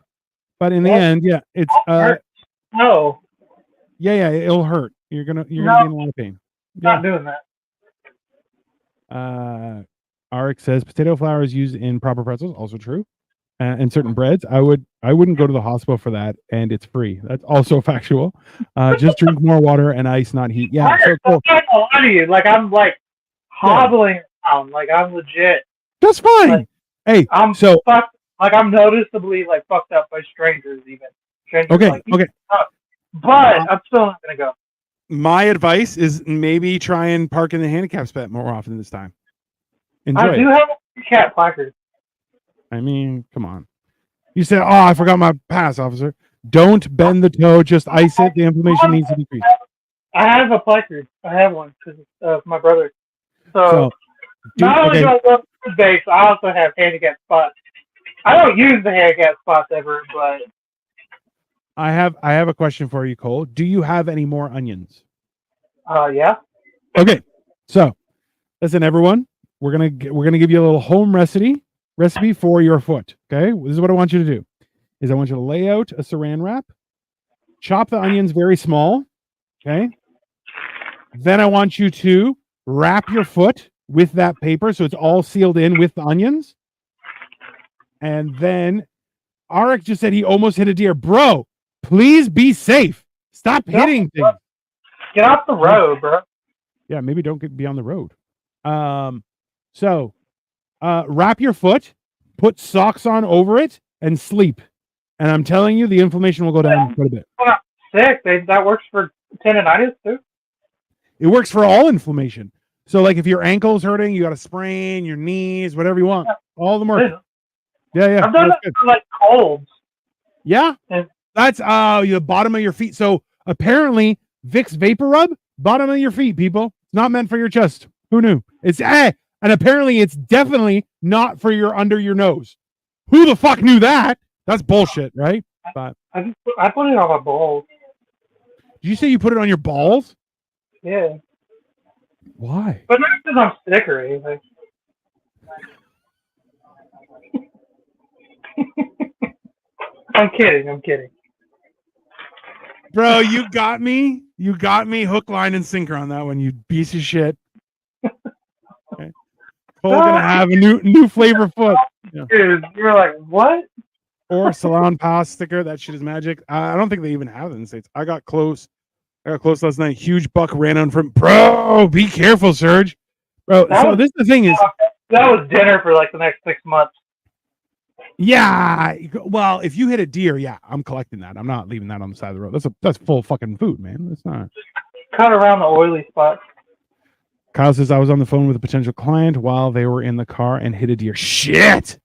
But in the end, yeah, it's No, yeah, it'll hurt. You're gonna be in a lot of pain. not doing that. Arik says potato flour is used in proper pretzels. Also true. And certain breads. I wouldn't go to the hospital for that, and it's free. That's also factual. Just drink more water and ice, not heat. Yeah, so cool. I don't lie to you. Like I'm like hobbling around. Like I'm legit. That's fine. Like, hey, I'm so fucked. Like I'm noticeably like fucked up by strangers even. Strangers okay, like, okay. But I'm still not gonna go. My advice is maybe try and park in the handicap spot more often this time. Enjoy I do it. have a cat placard. I mean, come on. You said, "Oh, I forgot my pass, officer." Don't bend the toe. Just ice it. The inflammation needs to decrease. I have a placard. I have one because of my brother. So do, not only okay. do I love food base, I also have handicap spots. I don't use the handicap spots ever, but I have a question for you, Cole. Do you have any more onions? yeah. Okay, so listen, everyone. We're gonna give you a little home recipe for your foot. Okay, this is what I want you to do. Is I want you to lay out a saran wrap, chop the onions very small. Okay. Then I want you to wrap your foot with that paper so it's all sealed in with the onions. And then Arik just said he almost hit a deer. Bro, please be safe. Stop hitting things. Get off the road, bro. Yeah, maybe don't be on the road. So wrap your foot, put socks on over it, and sleep. And I'm telling you, the inflammation will go down quite a bit. I'm not sick. That works for tendonitis too. It works for all inflammation. So, like, if your ankle's hurting, you got a sprain, your knees, whatever you want, all of them work. Yeah. I've done it for like colds. Yeah, that's the bottom of your feet. So apparently, Vicks Vapor Rub, bottom of your feet, people. It's not meant for your chest. Who knew? It's and apparently, it's definitely not for your under your nose. Who the fuck knew that? That's bullshit, right? But I put it on my balls. Did you say you put it on your balls? Yeah. Why? But not because I'm sick or anything. I'm kidding. Bro, you got me. You got me hook, line, and sinker on that one, you piece of shit. Okay. Cole's gonna have a new flavor foot. Yeah. Dude, you're like, what? Or Salon Pass sticker. That shit is magic. I don't think they even have it in the States. I got close last night. Huge buck ran on from. Bro, be careful, Serge. Bro, this is the thing is. That was dinner for like the next 6 months. Yeah. Well, if you hit a deer, yeah, I'm collecting that. I'm not leaving that on the side of the road. That's full fucking food, man. That's not. Cut around the oily spots. Kyle says I was on the phone with a potential client while they were in the car and hit a deer. Shit.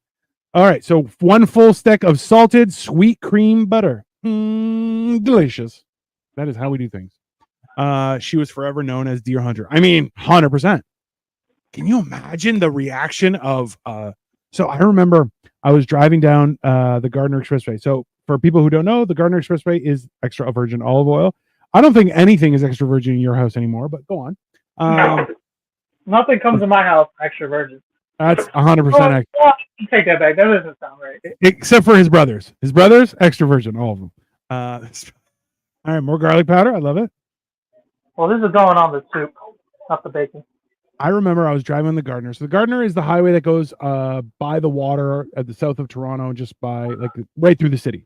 All right, so 1 full stick of salted sweet cream butter. Delicious. That is how we do things. She was forever known as Deer Hunter. I mean, 100%. Can you imagine the reaction of so I remember I was driving down the Gardner Expressway. So for people who don't know, the Gardner Expressway is extra virgin olive oil. I don't think anything is extra virgin in your house anymore, but go on. No, nothing comes to my house extra virgin. That's 100% extra. Take that back. That doesn't sound right. Except for his brothers. His brothers, extra virgin, all of them. All right, more garlic powder. I love it. Well, this is going on the soup, not the bacon. I remember I was driving the Gardner. So the Gardner is the highway that goes by the water at the south of Toronto, just by like right through the city.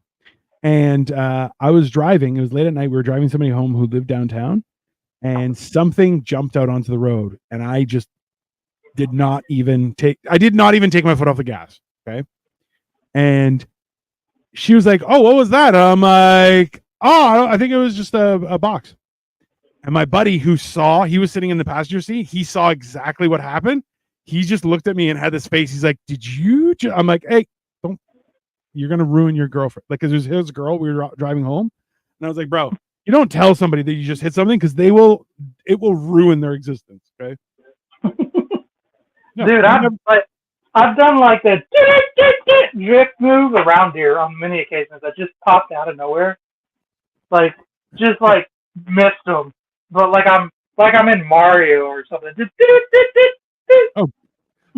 And I was driving. It was late at night. We were driving somebody home who lived downtown, and something jumped out onto the road, and I just did not even take my foot off the gas. Okay. And she was like, "Oh, what was that?" I'm like, "Oh, I think it was just a box." And my buddy he was sitting in the passenger seat, he saw exactly what happened. He just looked at me and had this face. He's like, "Did you?" I'm like, "Hey, don't, you're going to ruin your girlfriend." Like, because it was his girl. We were driving home. And I was like, "Bro, you don't tell somebody that you just hit something because it will ruin their existence." Okay. No, dude, I've done like the drift move around here on many occasions. I just popped out of nowhere, like just like missed them, but like I'm in Mario or something. Just, oh,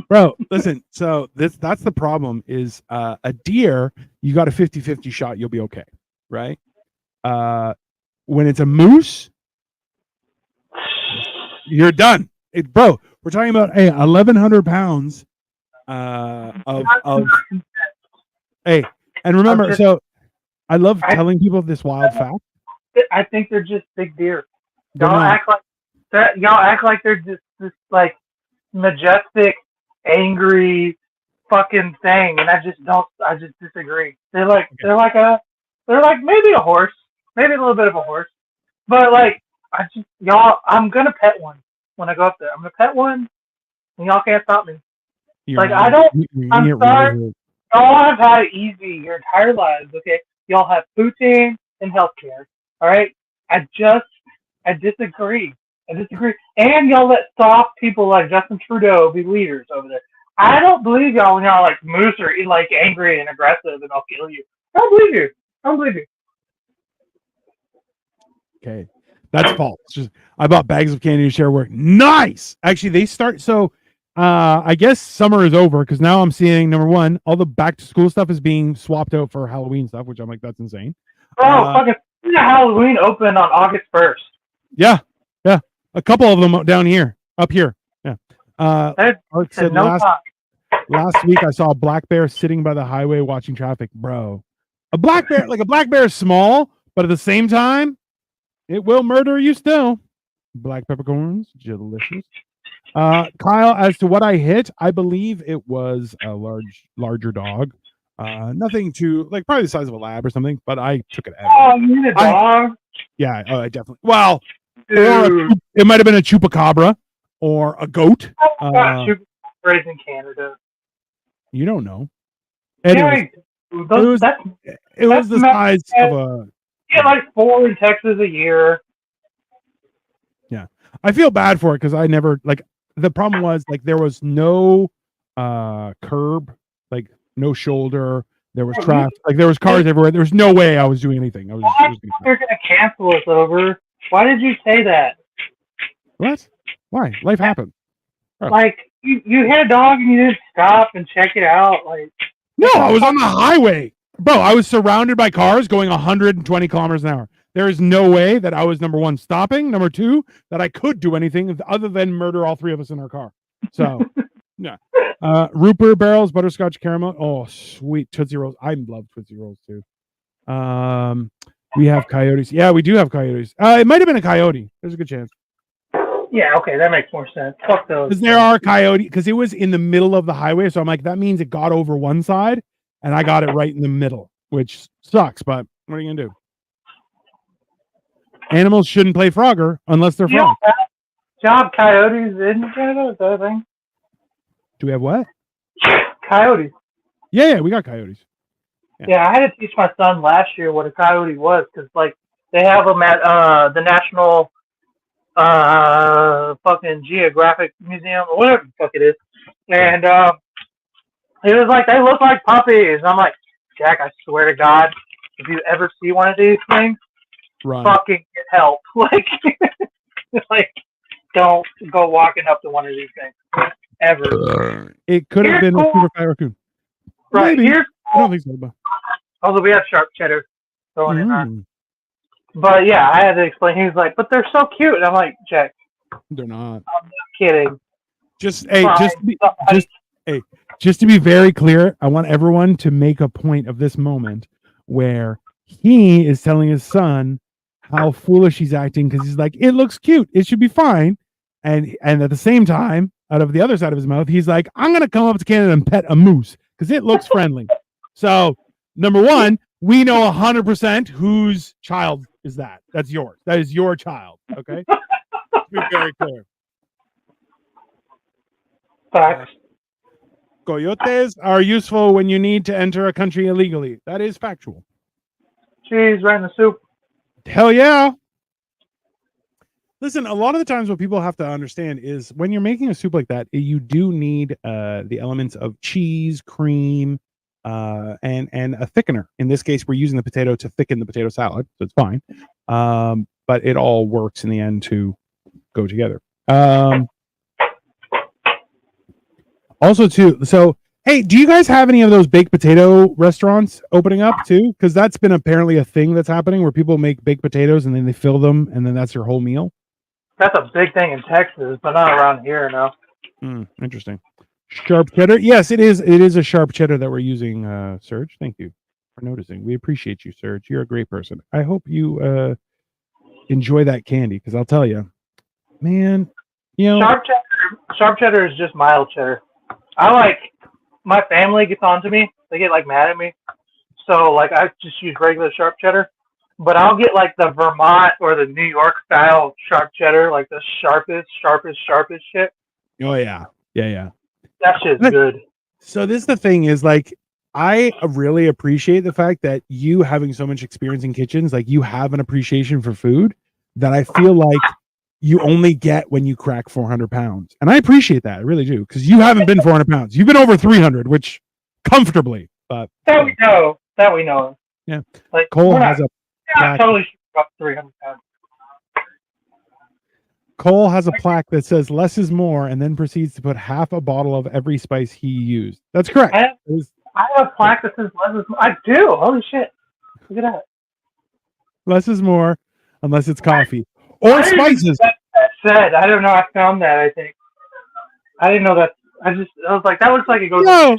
bro, listen. So that's the problem. Is a deer, you got a 50-50 shot, you'll be okay, right? When it's a moose, you're done. Bro, we're talking about 1,100 pounds of hey, and remember, so I love telling people this wild fact. I think they're just big deer. Y'all act like they're just this like majestic, angry fucking thing, and I just disagree. They're like maybe a horse, maybe a little bit of a horse, but like I'm gonna pet one when I go up there. I'm gonna pet one, and y'all can't stop me. I'm sorry. Y'all have had it easy your entire lives, okay? Y'all have poutine and healthcare, all right? I disagree. And y'all let soft people like Justin Trudeau be leaders over there. I don't believe y'all when y'all like moose or like angry and aggressive and I'll kill you. I don't believe you. Okay. That's false. I bought bags of candy to share work. Nice. Actually, they start I guess summer is over because now I'm seeing, number one, all the back to school stuff is being swapped out for Halloween stuff, which I'm like, that's insane. Fucking Halloween opened on August 1st. Yeah. A couple of them up here. Yeah. Art said last week I saw a black bear sitting by the highway watching traffic. Bro, a black bear is small, but at the same time, it will murder you still. Black peppercorns, delicious. Kyle, as to what I hit, I believe it was a larger dog. Nothing too like probably the size of a lab or something, but I took it out. Oh, you mean a dog? I definitely. Well, it might have been a chupacabra or a goat. Raised in Canada. You don't know. Anyways, it was the size of a. Yeah, like 4 in Texas a year. Yeah, I feel bad for it because I never like. The problem was like there was no curb, like no shoulder. There was traffic, like there was cars everywhere. There was no way I was doing anything. They're gonna cancel us over. Why did you say that? What? Why? Life happened. Oh. Like you hit a dog and you didn't stop and check it out. Like no, I was on the highway, bro. I was surrounded by cars going 120 kilometers an hour. There is no way that I was, number one, stopping. Number two, that I could do anything other than murder all three of us in our car. So, yeah. Rupert barrels, butterscotch caramel. Oh, sweet Tootsie Rolls. I love Tootsie Rolls too. We have coyotes. Yeah, we do have coyotes. It might have been a coyote. There's a good chance. Yeah, okay, that makes more sense. Fuck those. Because there are coyotes. Because it was in the middle of the highway, so I'm like, that means it got over one side, and I got it right in the middle, which sucks. But what are you gonna do? Animals shouldn't play Frogger unless they're frogs. Job coyotes in Canada, is that a thing? Do we have what? Coyotes. Yeah, we got coyotes. Yeah, I had to teach my son last year what a coyote was because, like, they have them at the National fucking Geographic Museum or whatever the fuck it is, and it was like they look like puppies. I'm like, Jack, I swear to God, if you ever see one of these things, run. Fucking get help. Like, don't go walking up to one of these things ever. It could have been a super fat raccoon. Right. Maybe. I don't think so. But... Although we have sharp cheddar going in our. But yeah, I had to explain. He was like, "But they're so cute." And I'm like, Jack, they're not. I'm not kidding. Just to be very clear, I want everyone to make a point of this moment where he is telling his son how foolish he's acting because he's like, it looks cute, it should be fine, and at the same time, out of the other side of his mouth, he's like, I'm going to come up to Canada and pet a moose because it looks friendly. So, number one, we know 100% whose child is that. That's yours. That is your child. Okay? Be very clear. Facts. Coyotes are useful when you need to enter a country illegally. That is factual. Cheese right in the soup. Hell yeah. Listen, a lot of the times what people have to understand is when you're making a soup like that, you do need the elements of cheese, cream, and a thickener. In this case, we're using the potato to thicken the potato salad, so it's fine. But it all works in the end to go together. Also, too, so hey, do you guys have any of those baked potato restaurants opening up too? Because that's been apparently a thing that's happening where people make baked potatoes and then they fill them and then that's your whole meal. That's a big thing in Texas, but not around here now. Interesting. Sharp cheddar. Yes, it is. It is a sharp cheddar that we're using, Serge. Thank you for noticing. We appreciate you, Serge. You're a great person. I hope you enjoy that candy because I'll tell you, man, you know, sharp cheddar is just mild cheddar. I like, my family gets on to me. They get like mad at me. So like I just use regular sharp cheddar. But I'll get like the Vermont or the New York style sharp cheddar, like the sharpest shit. Oh yeah. Yeah. That shit's good. So this is the thing is like, I really appreciate the fact that you having so much experience in kitchens, like you have an appreciation for food that I feel like you only get when you crack 400 pounds. And I appreciate that. I really do. Because you haven't been 400 pounds. You've been over 300, which comfortably. But That we know. Yeah. Like Cole has a plaque. Totally sure about 300 pounds. Cole has a plaque that says less is more and then proceeds to put half a bottle of every spice he used. That's correct. I have a plaque that says less is more. I do. Holy shit. Look at that. Less is more unless it's coffee. Or spices. That said, I don't know. I found that, I think. I didn't know that. I was like, that looks like it goes. No,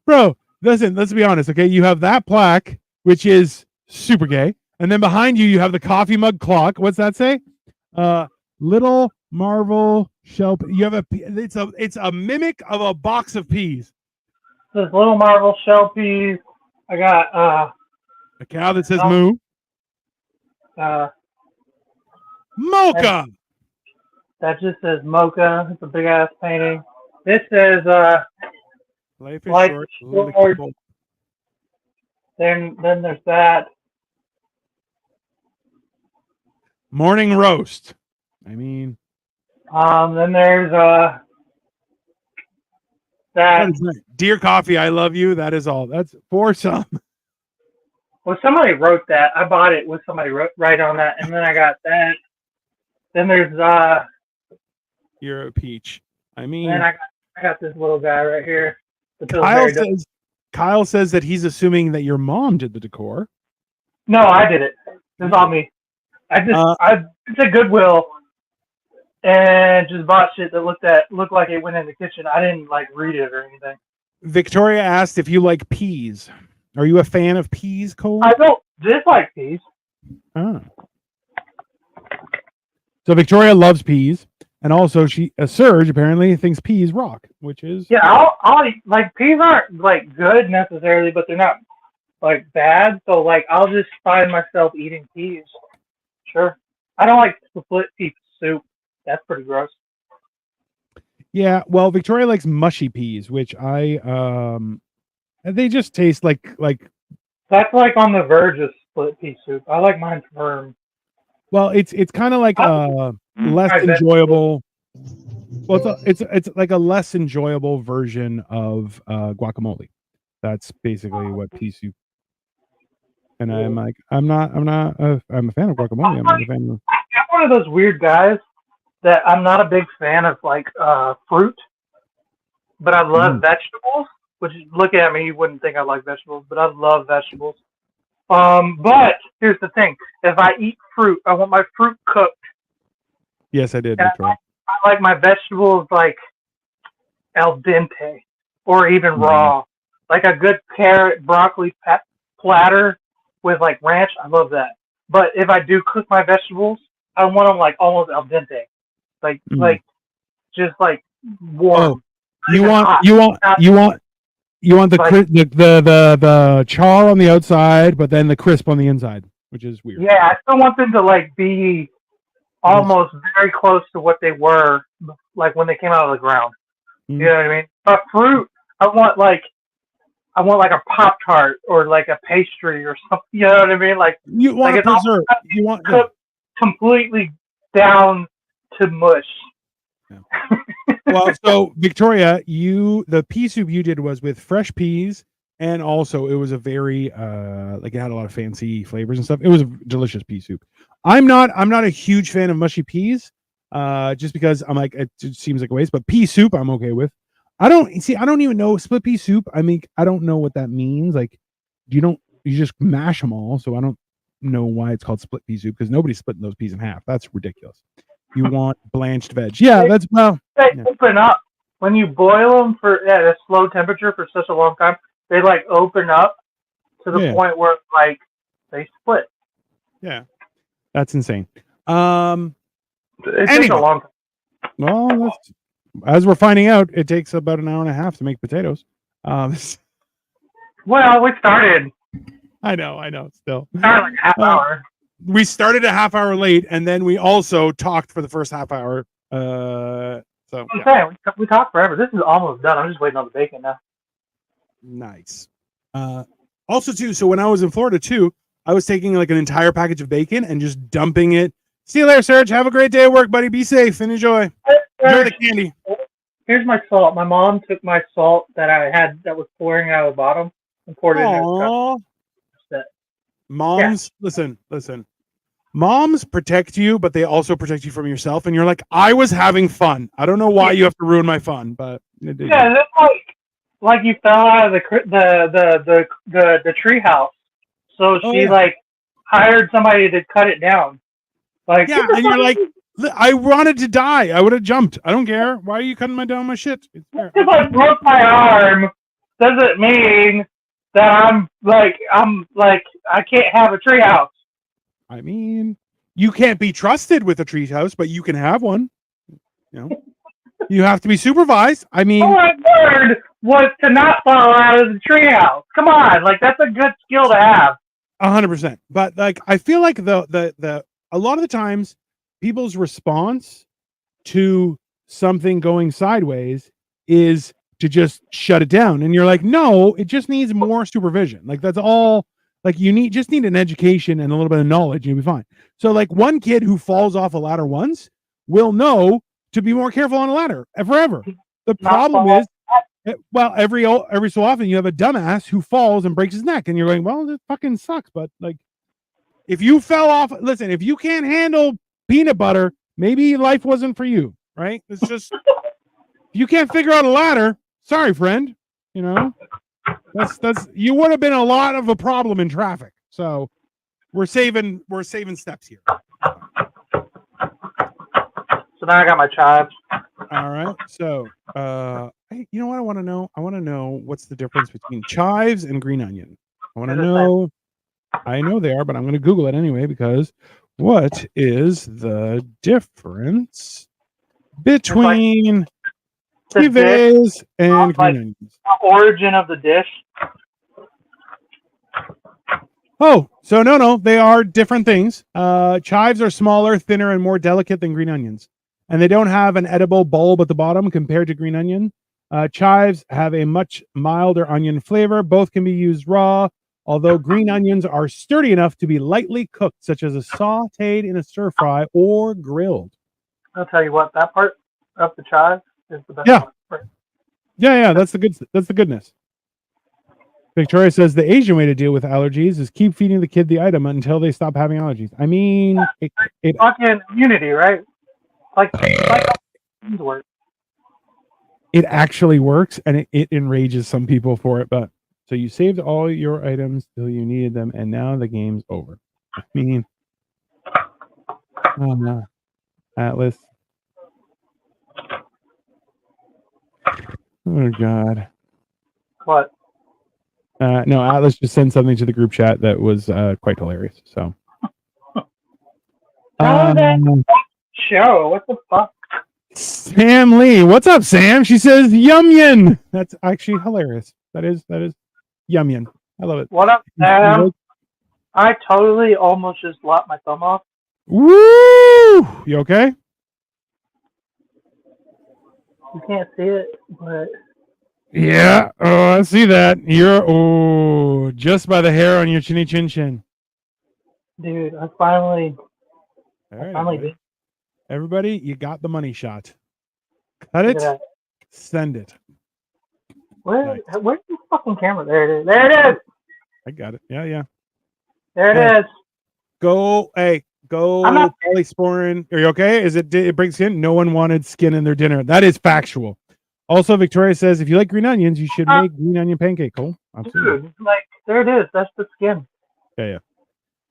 bro, listen, let's be honest, okay? You have that plaque, which is super gay. And then behind you, you have the coffee mug clock. What's that say? Little Marvel shell. You have it's a mimic of a box of peas. This Little Marvel shell peas. I got a cow that says moo. Mocha. That just says mocha. It's a big ass painting. This says life is short. Then there's that. Morning roast. I mean, then there's that. Dear coffee, I love you. That is all. That's for some. Well, somebody wrote that. I bought it with somebody right on that, and then I got that. Then there's You're a peach. I mean, and I got this little guy right here. Kyle says that he's assuming that your mom did the decor. No, I did it. It's all me. I it's a Goodwill and just bought shit that looked like it went in the kitchen. I didn't like read it or anything. Victoria asked if you like peas. Are you a fan of peas, Cole? I don't dislike peas. Oh. So Victoria loves peas, and also Serge apparently thinks peas rock, which is I'll eat, like peas aren't like good necessarily, but they're not like bad. So like I'll just find myself eating peas. Sure. I don't like split pea soup. That's pretty gross. Yeah, well, Victoria likes mushy peas, which they just taste like that's like on the verge of split pea soup. I like mine firm. Well, it's kind of like less enjoyable. Well, it's like a less enjoyable version of guacamole. That's basically what pea soup. And I'm like, I'm a fan of guacamole. I'm not a fan of. I'm one of those weird guys that I'm not a big fan of like fruit, but I love vegetables. Which, looking at me, you wouldn't think I like vegetables, but I love vegetables. But here's the thing: if I eat fruit, I want my fruit cooked. Yes, I did. I like my vegetables like al dente or even raw. Like a good carrot broccoli platter with like ranch. I love that. But if I do cook my vegetables, I want them like almost al dente, like just like warm. You Even want hot. you want Not you want you want the like- the char on the outside, but then the crisp on the inside, which is weird. Yeah, I still want them to like be almost very close to what they were like when they came out of the ground. Mm. You know what I mean? But fruit, I want like a Pop-Tart or like a pastry or something. You know what I mean? Like You want Like to it's preserve. You want cooked completely down to mush. well, so Victoria, the pea soup you did was with fresh peas, and also it was a very like it had a lot of fancy flavors and stuff. It was a delicious pea soup. I'm not a huge fan of mushy peas, just because I'm like it just seems like a waste. But pea soup I'm okay with. I don't even know split pea soup. I mean, I don't know what that means. Like, you just mash them all, so I don't know why it's called split pea soup because nobody's splitting those peas in half. That's ridiculous. You want blanched veg. Yeah, that's They yeah. open up when you boil them at a slow temperature for such a long time. They like open up to the Yeah. point where like they split. Yeah, that's insane. It takes Anyway. a long time. Well, as we're finding out, it takes about an hour and a half to make potatoes. Well, we started I know. Still, like a half hour. we started a half hour late, and then we also talked for the first half hour. So I'm yeah. saying we talked forever. This is almost done. I'm just waiting on the bacon now. Nice. Also, too, so when I was in Florida too, I was taking like an entire package of bacon and just dumping it. See you later, Serge. Have a great day at work, buddy. Be safe and enjoy. Enjoy the candy. Here's my salt. My mom took my salt that I had that was pouring out of the bottom and poured it in her cup. Aw. That- Moms, listen. Moms protect you, but they also protect you from yourself. And you're like, I was having fun. I don't know why you have to ruin my fun, but Yeah, that's like you fell out of the tree house. So Oh, she yeah. like hired somebody to cut it down. Like Yeah, and you're like, I wanted to die. I would have jumped. I don't care. Why are you cutting down my shit? It's fair. if I broke my arm, doesn't mean that I'm like I can't have a tree house. I mean, you can't be trusted with a treehouse, but you can have one. You know, you have to be supervised. I mean, All I learned was to not fall out of the treehouse. Come on, like that's a good skill to have. 100%. But like, I feel like the a lot of the times, people's response to something going sideways is to just shut it down, and you're like, no, it just needs more supervision. Like that's all. Like you just need an education and a little bit of knowledge, and you'll be fine. So like one kid who falls off a ladder once will know to be more careful on a ladder forever. The problem is, well, every so often you have a dumbass who falls and breaks his neck, and you're like, well, this fucking sucks. But like, if you fell off, listen, if you can't handle peanut butter, maybe life wasn't for you, right? It's just if you can't figure out a ladder, sorry, friend. You know, that's you would have been a lot of a problem in traffic. So we're saving steps here. So now I got my chives. All right. So hey, you know what I want to know? I want to know what's the difference between chives and green onion. I want to know. I know they are, but I'm going to Google it anyway because what is the difference between chives and green onions? The origin of the dish. Oh, so no, they are different things. Chives are smaller, thinner, and more delicate than green onions, and they don't have an edible bulb at the bottom compared to green onion. Chives have a much milder onion flavor. Both can be used raw, although green onions are sturdy enough to be lightly cooked, such as sautéed in a stir fry or grilled. I'll tell you what, that part of the chives is the best Yeah. part. Right. Yeah, that's the goodness. Victoria says the Asian way to deal with allergies is keep feeding the kid the item until they stop having allergies. I mean, it Fucking immunity, right? Like work. It actually works, and it enrages some people for it. But so you saved all your items till you needed them, and now the game's over. I mean, oh no, Atlas. Oh God. What? No, Atlas just sent something to the group chat that was quite hilarious. So. Show. What the fuck? Sam Lee. What's up, Sam? She says Yumyan. That's actually hilarious. That is Yumyan. I love it. What up, Sam? I totally almost just lopped my thumb off. Woo! You okay? You can't see it, but yeah. Oh, I see that. You're just by the hair on your chinny chin chin. Dude, I finally did. Everybody, you got the money shot. Cut it. Send it. Where's the fucking camera? There it is. There it is. I got it. Yeah. There it is. Go. Hey, go. Polysporin. Are you okay? It brings skin? No one wanted skin in their dinner. That is factual. Also, Victoria says if you like green onions, you should make green onion pancake. Cool. Absolutely. Dude, there it is. That's the skin. Yeah.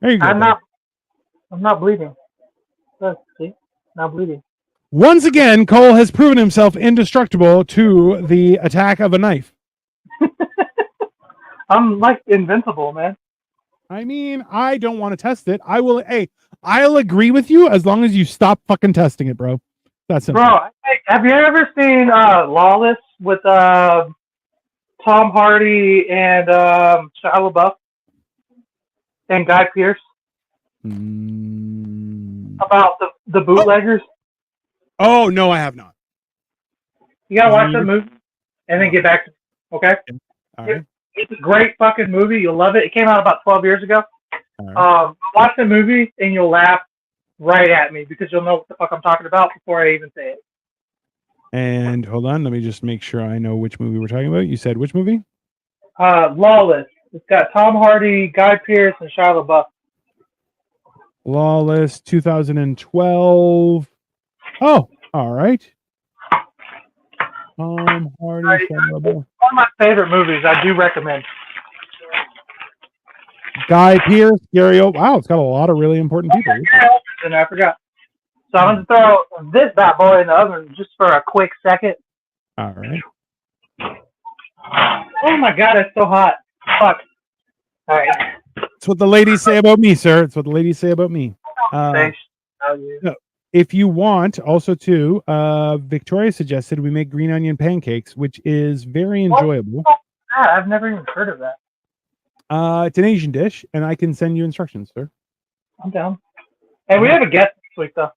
There you go. I'm not bleeding. Look, see? Not bleeding. Once again, Cole has proven himself indestructible to the attack of a knife. I'm like invincible, man. I mean, I don't want to test it. I'll agree with you as long as you stop fucking testing it, bro. That's simple. Bro, have you ever seen Lawless with Tom Hardy and Shia LaBeouf and Guy Pearce? About the bootleggers? Oh, no, I have not. You gotta watch that movie and then get back to me, okay? All right. It's a great fucking movie. You'll love it. It came out about 12 years ago. Right. Watch the movie and you'll laugh right at me because you'll know what the fuck I'm talking about before I even say it. And hold on, let me just make sure I know which movie we're talking about. You said which movie? Lawless. It's got Tom Hardy, Guy Pearce, and Shia LaBeouf. Lawless, 2012. Oh, all right. Tom Hardy, Shia LaBeouf. One of my favorite movies. I do recommend. Guy Pearce, Gary. Wow, it's got a lot of really important people. And I forgot. So I'm going to throw this bad boy in the oven just for a quick second. All right. Oh my God, it's so hot. Fuck. All right. That's what the ladies say about me, sir. It's what the ladies say about me. If you want, also too, Victoria suggested we make green onion pancakes, which is very enjoyable. I've never even heard of that. It's an Asian dish, and I can send you instructions, sir. I'm down. Hey, we have a guest this week, though.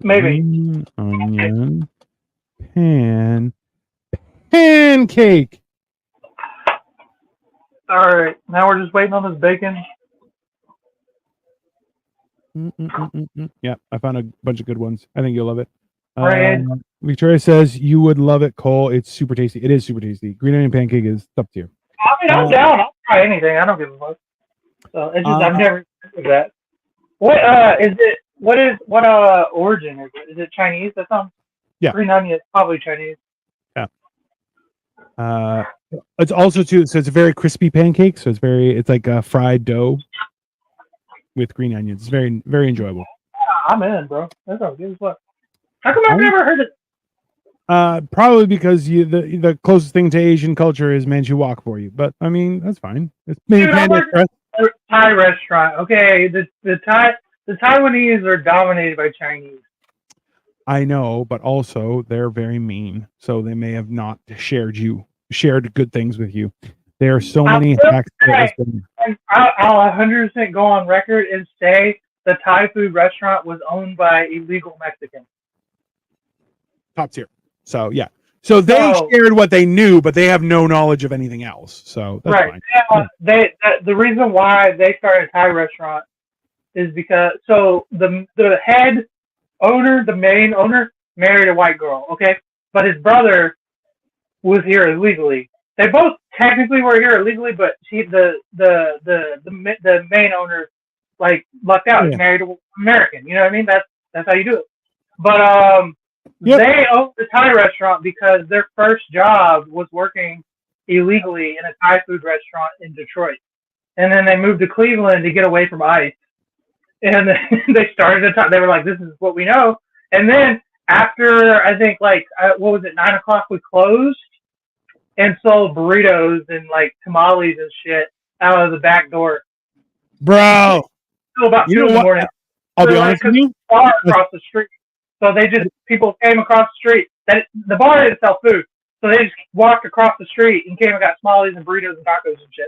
Maybe. Green onion pancake. All right. Now we're just waiting on this bacon. Yeah, I found a bunch of good ones. I think you'll love it. Victoria says you would love it, Cole. It's super tasty. It is super tasty. Green onion pancake is top tier. I mean, I'm down. I'll try anything. I don't give a fuck. So it's just I've never heard of that. What is it? What origin is it? Is it Chinese? That sounds. Yeah. Green onion is probably Chinese. Yeah. It's also too. So it's a very crispy pancake. So it's like a fried dough with green onions. It's very, very enjoyable. I'm in, bro. That sounds good as well. How come I've never heard it? Probably because the closest thing to Asian culture is Manchu Wok for you. But I mean, that's fine. It's maybe Panda Express. Thai restaurant. Okay, the Taiwanese are dominated by Chinese. I know, but also they're very mean, so they may have not shared good things with you. There are so many hacks. I'll 100% go on record and say the Thai food restaurant was owned by illegal Mexicans. Top tier. So yeah. So they shared what they knew, but they have no knowledge of anything else. So that's right. Fine. The reason why they started a Thai restaurant is because the head owner, the main owner, married a white girl. Okay, but his brother was here illegally. They both technically were here illegally, but the main owner like lucked out. He married an American. You know what I mean? That's how you do it. But they owned the Thai restaurant because their first job was working illegally in a Thai food restaurant in Detroit. And then they moved to Cleveland to get away from ICE. And they started a time. They were like, this is what we know. And then after, I think, like, 9 o'clock, we closed and sold burritos and, like, tamales and shit out of the back door. Bro. Until about 2 in the morning. I'll be honest with you. Far across the street. So people came across the street. The bar didn't sell food, so they just walked across the street and came and got tamales and burritos and tacos and shit.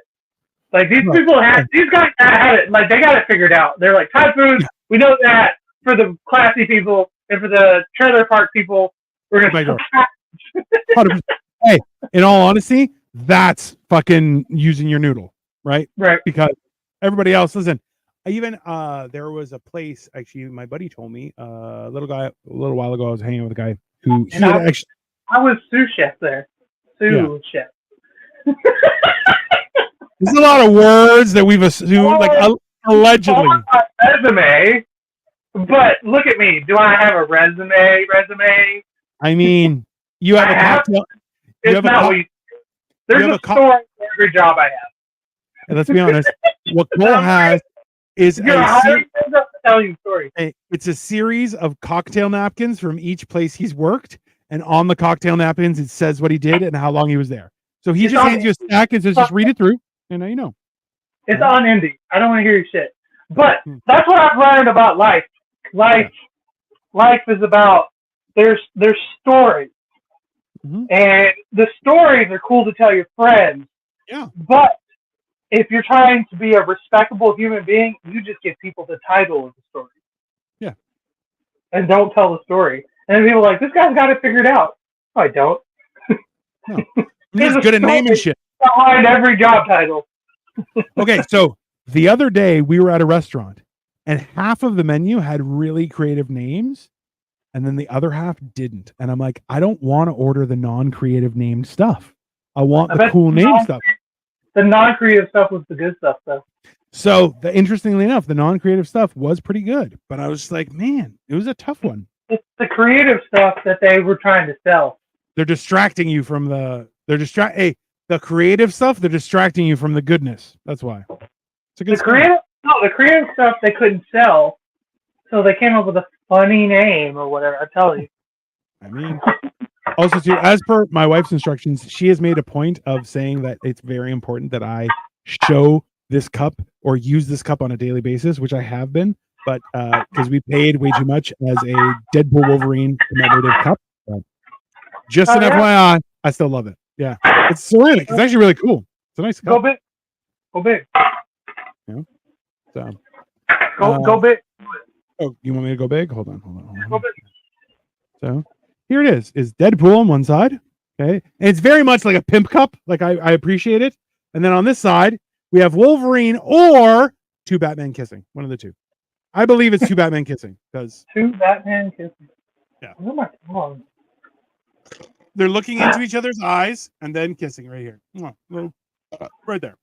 Like these guys had it. Like they got it figured out. They're like Thai food. We know that for the classy people and for the trailer park people, we're gonna. Hey, in all honesty, that's fucking using your noodle, right? Right. Because everybody else, listen. Even there was a place. Actually, my buddy told me a little while ago. I was hanging out with a guy who I was sous chef there. Sous chef. There's a lot of words that we've assumed, like allegedly. Resume, but look at me. Do I have a resume? I mean, you have a cocktail. There's a story for every job I have. And let's be honest. What Cole has is it's a series of cocktail napkins from each place he's worked, and on the cocktail napkins it says what he did and how long he was there. So he just hands you a stack and says, just read it through, and now you know. It's on Indy. I don't want to hear your shit. But that's what I've learned about life. Life is about there's stories. Mm-hmm. And the stories are cool to tell your friends. Yeah. But if you're trying to be a respectable human being, you just give people the title of the story. Yeah. And don't tell the story. And then people are like, this guy's got it figured out. No, I don't. No. He's good at naming shit. Behind every job title. Okay, so the other day we were at a restaurant and half of the menu had really creative names and then the other half didn't. And I'm like, I don't want to order the non-creative named stuff. I want the cool name stuff. The non-creative stuff was the good stuff, though. So, interestingly enough, the non-creative stuff was pretty good. But I was just like, man, it was a tough one. It's the creative stuff that they were trying to sell. They're distracting you from the creative stuff. They're distracting you from the goodness. That's why. It's a good the creative stuff they couldn't sell, so they came up with a funny name or whatever. I tell you. I mean, also too, as per my wife's instructions, she has made a point of saying that it's very important that I show this cup or use this cup on a daily basis, which I have been, but because we paid way too much as a Deadpool Wolverine commemorative cup. So just an FYI, I still love it. Yeah, it's ceramic. It's actually really cool. It's a nice cup. Go big. Yeah. So. Go big. Oh, you want me to go big? Hold on. Go big. So here it is. Is Deadpool on one side. Okay. And it's very much like a pimp cup. Like I appreciate it. And then on this side, we have Wolverine or two Batman kissing. One of the two. I believe it's two Batman kissing because two Batman kissing. Yeah. Where am I wrong? They're looking into each other's eyes and then kissing right here. Right there.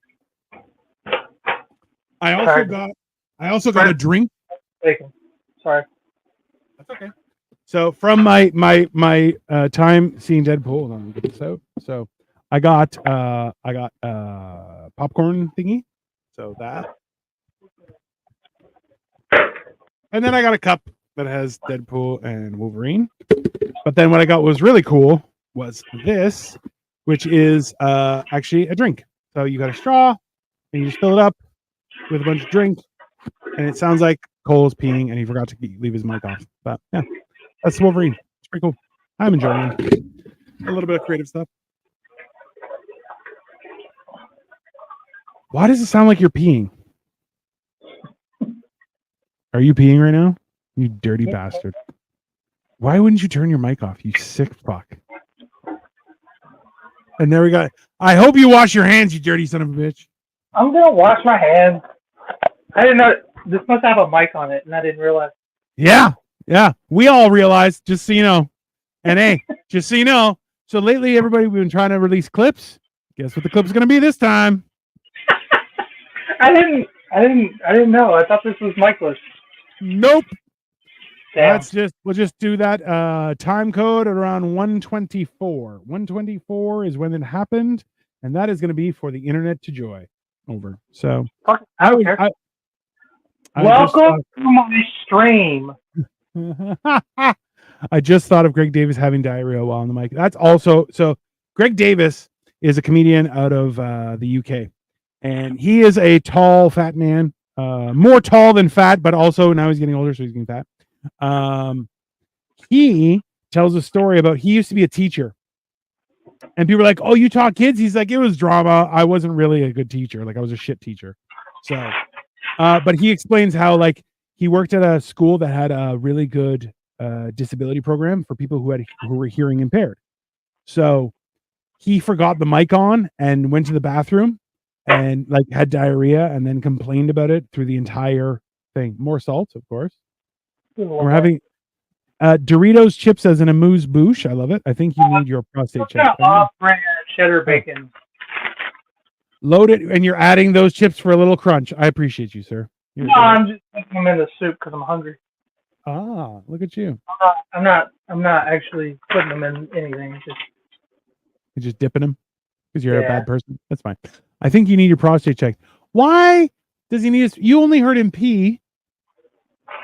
I also got a drink. Sorry. That's okay. So from my time seeing Deadpool, hold on, get this out. So I got popcorn thingy. So that. And then I got a cup that has Deadpool and Wolverine. But then what I got was really cool was this, which is actually a drink. So you got a straw and you just fill it up with a bunch of drink. And it sounds like Cole's peeing and he forgot to leave his mic off. But yeah, that's Wolverine. It's pretty cool. I'm enjoying it. A little bit of creative stuff. Why does it sound like you're peeing? Are you peeing right now? You dirty bastard. Why wouldn't you turn your mic off, you sick fuck? And there we go. I hope you wash your hands, you dirty son of a bitch. I'm going to wash my hands. I didn't know. This must have a mic on it, and I didn't realize. Yeah. We all realized, just so you know. And hey, just so you know. So lately, everybody, we've been trying to release clips. Guess what the clip's going to be this time? I didn't know. I thought this was micless. Nope. Damn. We'll just do that time code at around 124. 124 is when it happened, and that is going to be for the internet to joy. Over. So welcome to my stream. I just thought of Greg Davis having diarrhea while on the mic. That's also so. Greg Davis is a comedian out of the UK, and he is a tall, fat man. More tall than fat, but also now he's getting older, so he's getting fat. he tells a story about he used to be a teacher. And people are like, "Oh, you taught kids?" He's like, "It was drama. I wasn't really a good teacher. Like I was a shit teacher." So, but he explains how like he worked at a school that had a really good disability program for people who were hearing impaired. So he forgot the mic on and went to the bathroom and like had diarrhea and then complained about it through the entire thing. More salt, of course. We're having Doritos chips as an amuse bouche. I love it. I think you need your prostate check. Off-brand cheddar bacon. Load it, and you're adding those chips for a little crunch. I appreciate you, sir. No, I'm just putting them in the soup because I'm hungry. Ah, look at you. I'm not actually putting them in anything. You're just dipping them because you're a bad person. That's fine. I think you need your prostate checked. Why does he need? You only heard him pee.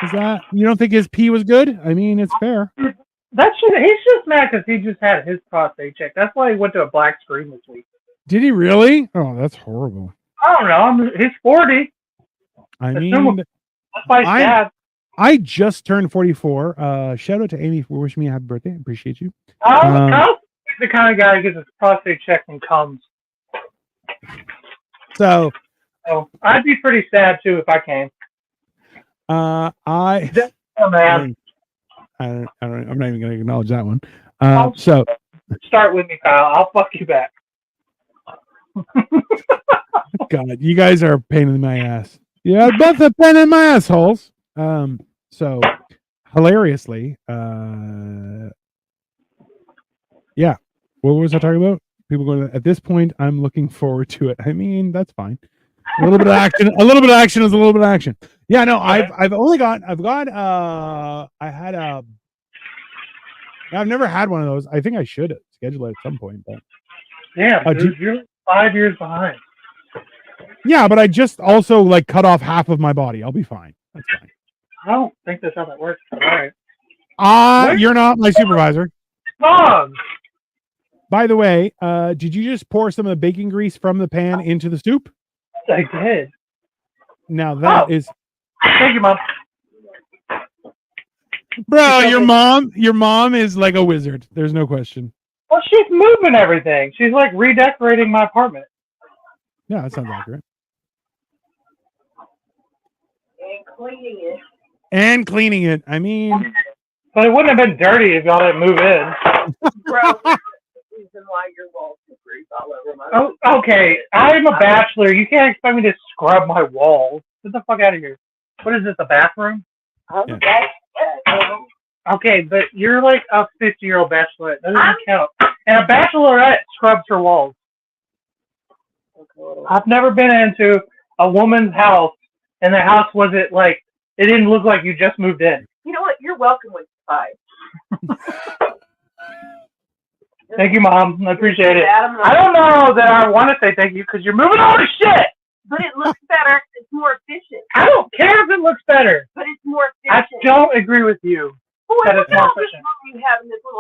Is that you don't think his pee was good? I mean, it's fair. He's just mad because he just had his prostate checked. That's why he went to a black screen this week. Did he really? Oh, that's horrible. I don't know. He's 40. I mean, that's my dad. I just turned 44. Shout out to Amy for wishing me a happy birthday. Appreciate you. I'm the kind of guy who gets his prostate checked and comes. So I'd be pretty sad too if I came. I'm man. I'm not even going to acknowledge that one. So start with me, Kyle. I'll fuck you back. God, you guys are a pain in my ass. Yeah, both a pain in my assholes. So hilariously, yeah. What was I talking about? People going at this point. I'm looking forward to it. I mean, that's fine. A little bit of action. A little bit of action is a little bit of action. Yeah, no, I've never had one of those. I think I should schedule it at some point. But yeah, you're 5 years behind. Yeah, but I just also like cut off half of my body. I'll be fine. That's fine. I don't think that's how that works. All right. You're not my supervisor. Mom. By the way, did you just pour some of the baking grease from the pan into the soup? I did. Now that is. Thank you, Mom. Bro, your mom is like a wizard. There's no question. Well, she's moving everything. She's like redecorating my apartment. Yeah, that sounds accurate. And cleaning it. I mean. But it wouldn't have been dirty if y'all didn't move in. Bro, reason why your walls are grease all over my okay, I'm a bachelor. You can't expect me to scrub my walls. Get the fuck out of here. What is this, a bathroom? Yeah. Okay, but you're like a 50-year-old bachelorette. That doesn't count. And a bachelorette scrubs her walls. I've never been into a woman's house, and the house wasn't like, it didn't look like you just moved in. You know what? You're welcome with 5. Thank you, Mom. I appreciate it. I don't know that I want to say thank you because you're moving all the shit. But it looks better. It's more efficient. I don't care if it looks better. But it's more efficient. I don't agree with you. That it's more efficient.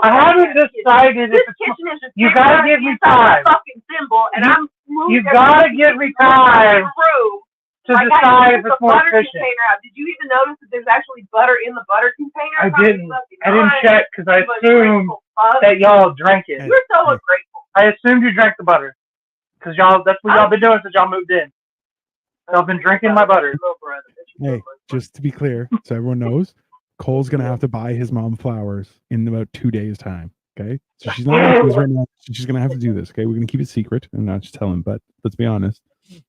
I haven't decided if it's. You gotta give me time. Fucking symbol, and I'm moving. You gotta give me time to decide if it's more efficient. Did you even notice that there's actually butter in the butter container? I didn't check because I assumed that y'all drank it. You're so ungrateful. I assumed you drank the butter because that's what y'all been doing since y'all moved in. Y'all been drinking my butter. Hey, just to be clear, so everyone knows, Cole's gonna have to buy his mom flowers in about 2 days' time. Okay, so she's not gonna do this right now. She's gonna have to do this. Okay, we're gonna keep it secret and not just tell him. But let's be honest.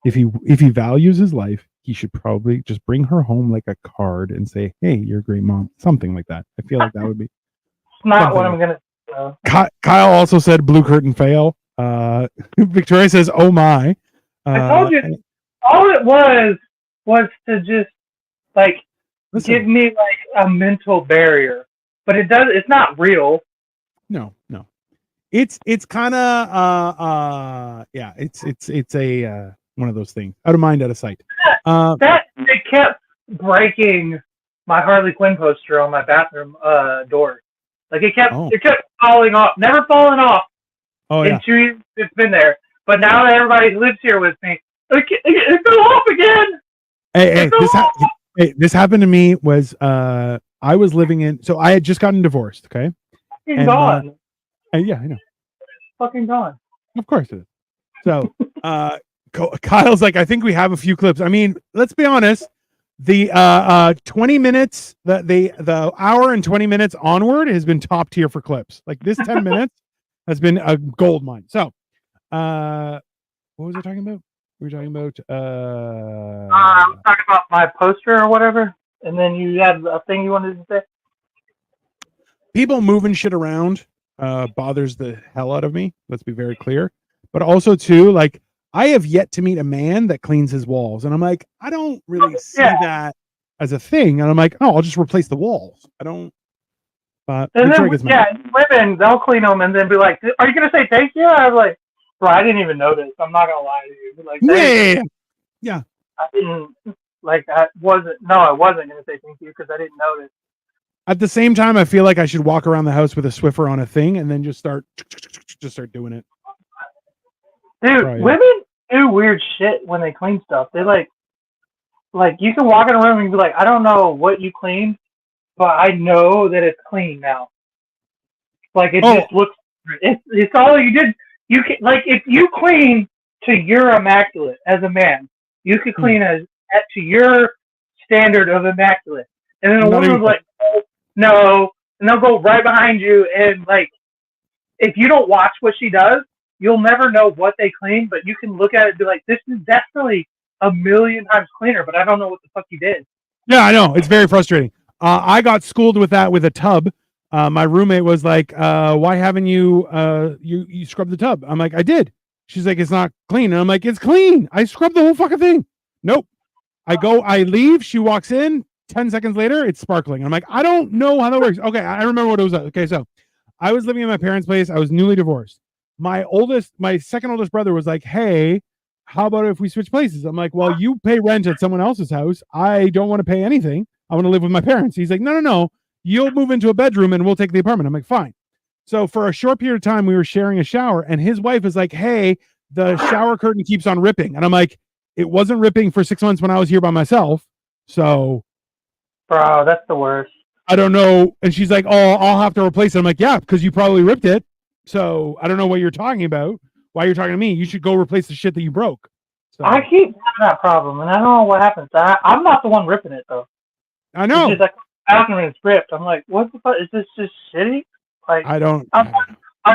If he values his life, he should probably just bring her home like a card and say, "Hey, you're a great mom," something like that. I feel like that would be. Not what I'm gonna. Kyle also said blue curtain fail. Victoria says, "Oh my." I told you. All it was to just like give me like a mental barrier, but it's not real. No. It's kind of yeah. It's a one of those things. Out of mind, out of sight. That it kept breaking my Harley Quinn poster on my bathroom door. Like it kept falling off, never falling off. Oh yeah. 2 years it's been there, but now that everybody lives here with me, it fell off again. Hey, this happened to me. Was I was living in, so I had just gotten divorced. Okay. Fucking And, gone. Yeah, I know. Fucking gone. Of course it is. So, Kyle's like, I think we have a few clips. I mean, let's be honest. The 20 minutes, the hour and 20 minutes onward has been top tier for clips. Like this 10 minutes has been a gold mine. So, what was I talking about? We were talking about talking about my poster or whatever, and then you had a thing you wanted to say. people moving shit around bothers the hell out of me. Let's be very clear. But also too, like I have yet to meet a man that cleans his walls, and I'm like, I don't really see that as a thing. And I'm like, oh, I'll just replace the walls. I don't. But And then women, they'll clean them and then be like, "Are you gonna say thank you?" I was like, "Bro, I didn't even notice. I'm not gonna lie to you." Be like, yeah. I didn't like that. I wasn't gonna say thank you because I didn't notice. At the same time, I feel like I should walk around the house with a Swiffer on a thing and then just start doing it. Dude, women do weird shit when they clean stuff. They like you can walk in a room and be like, I don't know what you cleaned, but I know that it's clean now. Like it just looks. It's all you did. You can like if you clean to your immaculate as a man, you could clean to your standard of immaculate, and then a woman was like, no, and they'll go right behind you, and like if you don't watch what she does, you'll never know what they clean, but you can look at it and be like, this is definitely a million times cleaner, but I don't know what the fuck you did. Yeah, I know. It's very frustrating. I got schooled with that with a tub. My roommate was like, why haven't you you scrubbed the tub? I'm like, I did. She's like, it's not clean. And I'm like, it's clean. I scrubbed the whole fucking thing. Nope. I leave. She walks in. 10 seconds later, it's sparkling. I'm like, I don't know how that works. Okay, I remember what it was. Okay, so I was living in my parents' place. I was newly divorced. My second oldest brother was like, hey, how about if we switch places? I'm like, well, you pay rent at someone else's house. I don't want to pay anything. I want to live with my parents. He's like, no. You'll move into a bedroom and we'll take the apartment. I'm like, fine. So for a short period of time, we were sharing a shower and his wife is like, hey, the shower curtain keeps on ripping. And I'm like, it wasn't ripping for 6 months when I was here by myself. So. Bro, that's the worst. I don't know. And she's like, oh, I'll have to replace it. I'm like, yeah, because you probably ripped it. So I don't know what you're talking about. Why you're talking to me? You should go replace the shit that you broke. So, I keep having that problem, and I don't know what happens. I'm not the one ripping it though. I know. It's just like bathroom is ripped. I'm like, what the fuck? Is this just shitty? Like I'm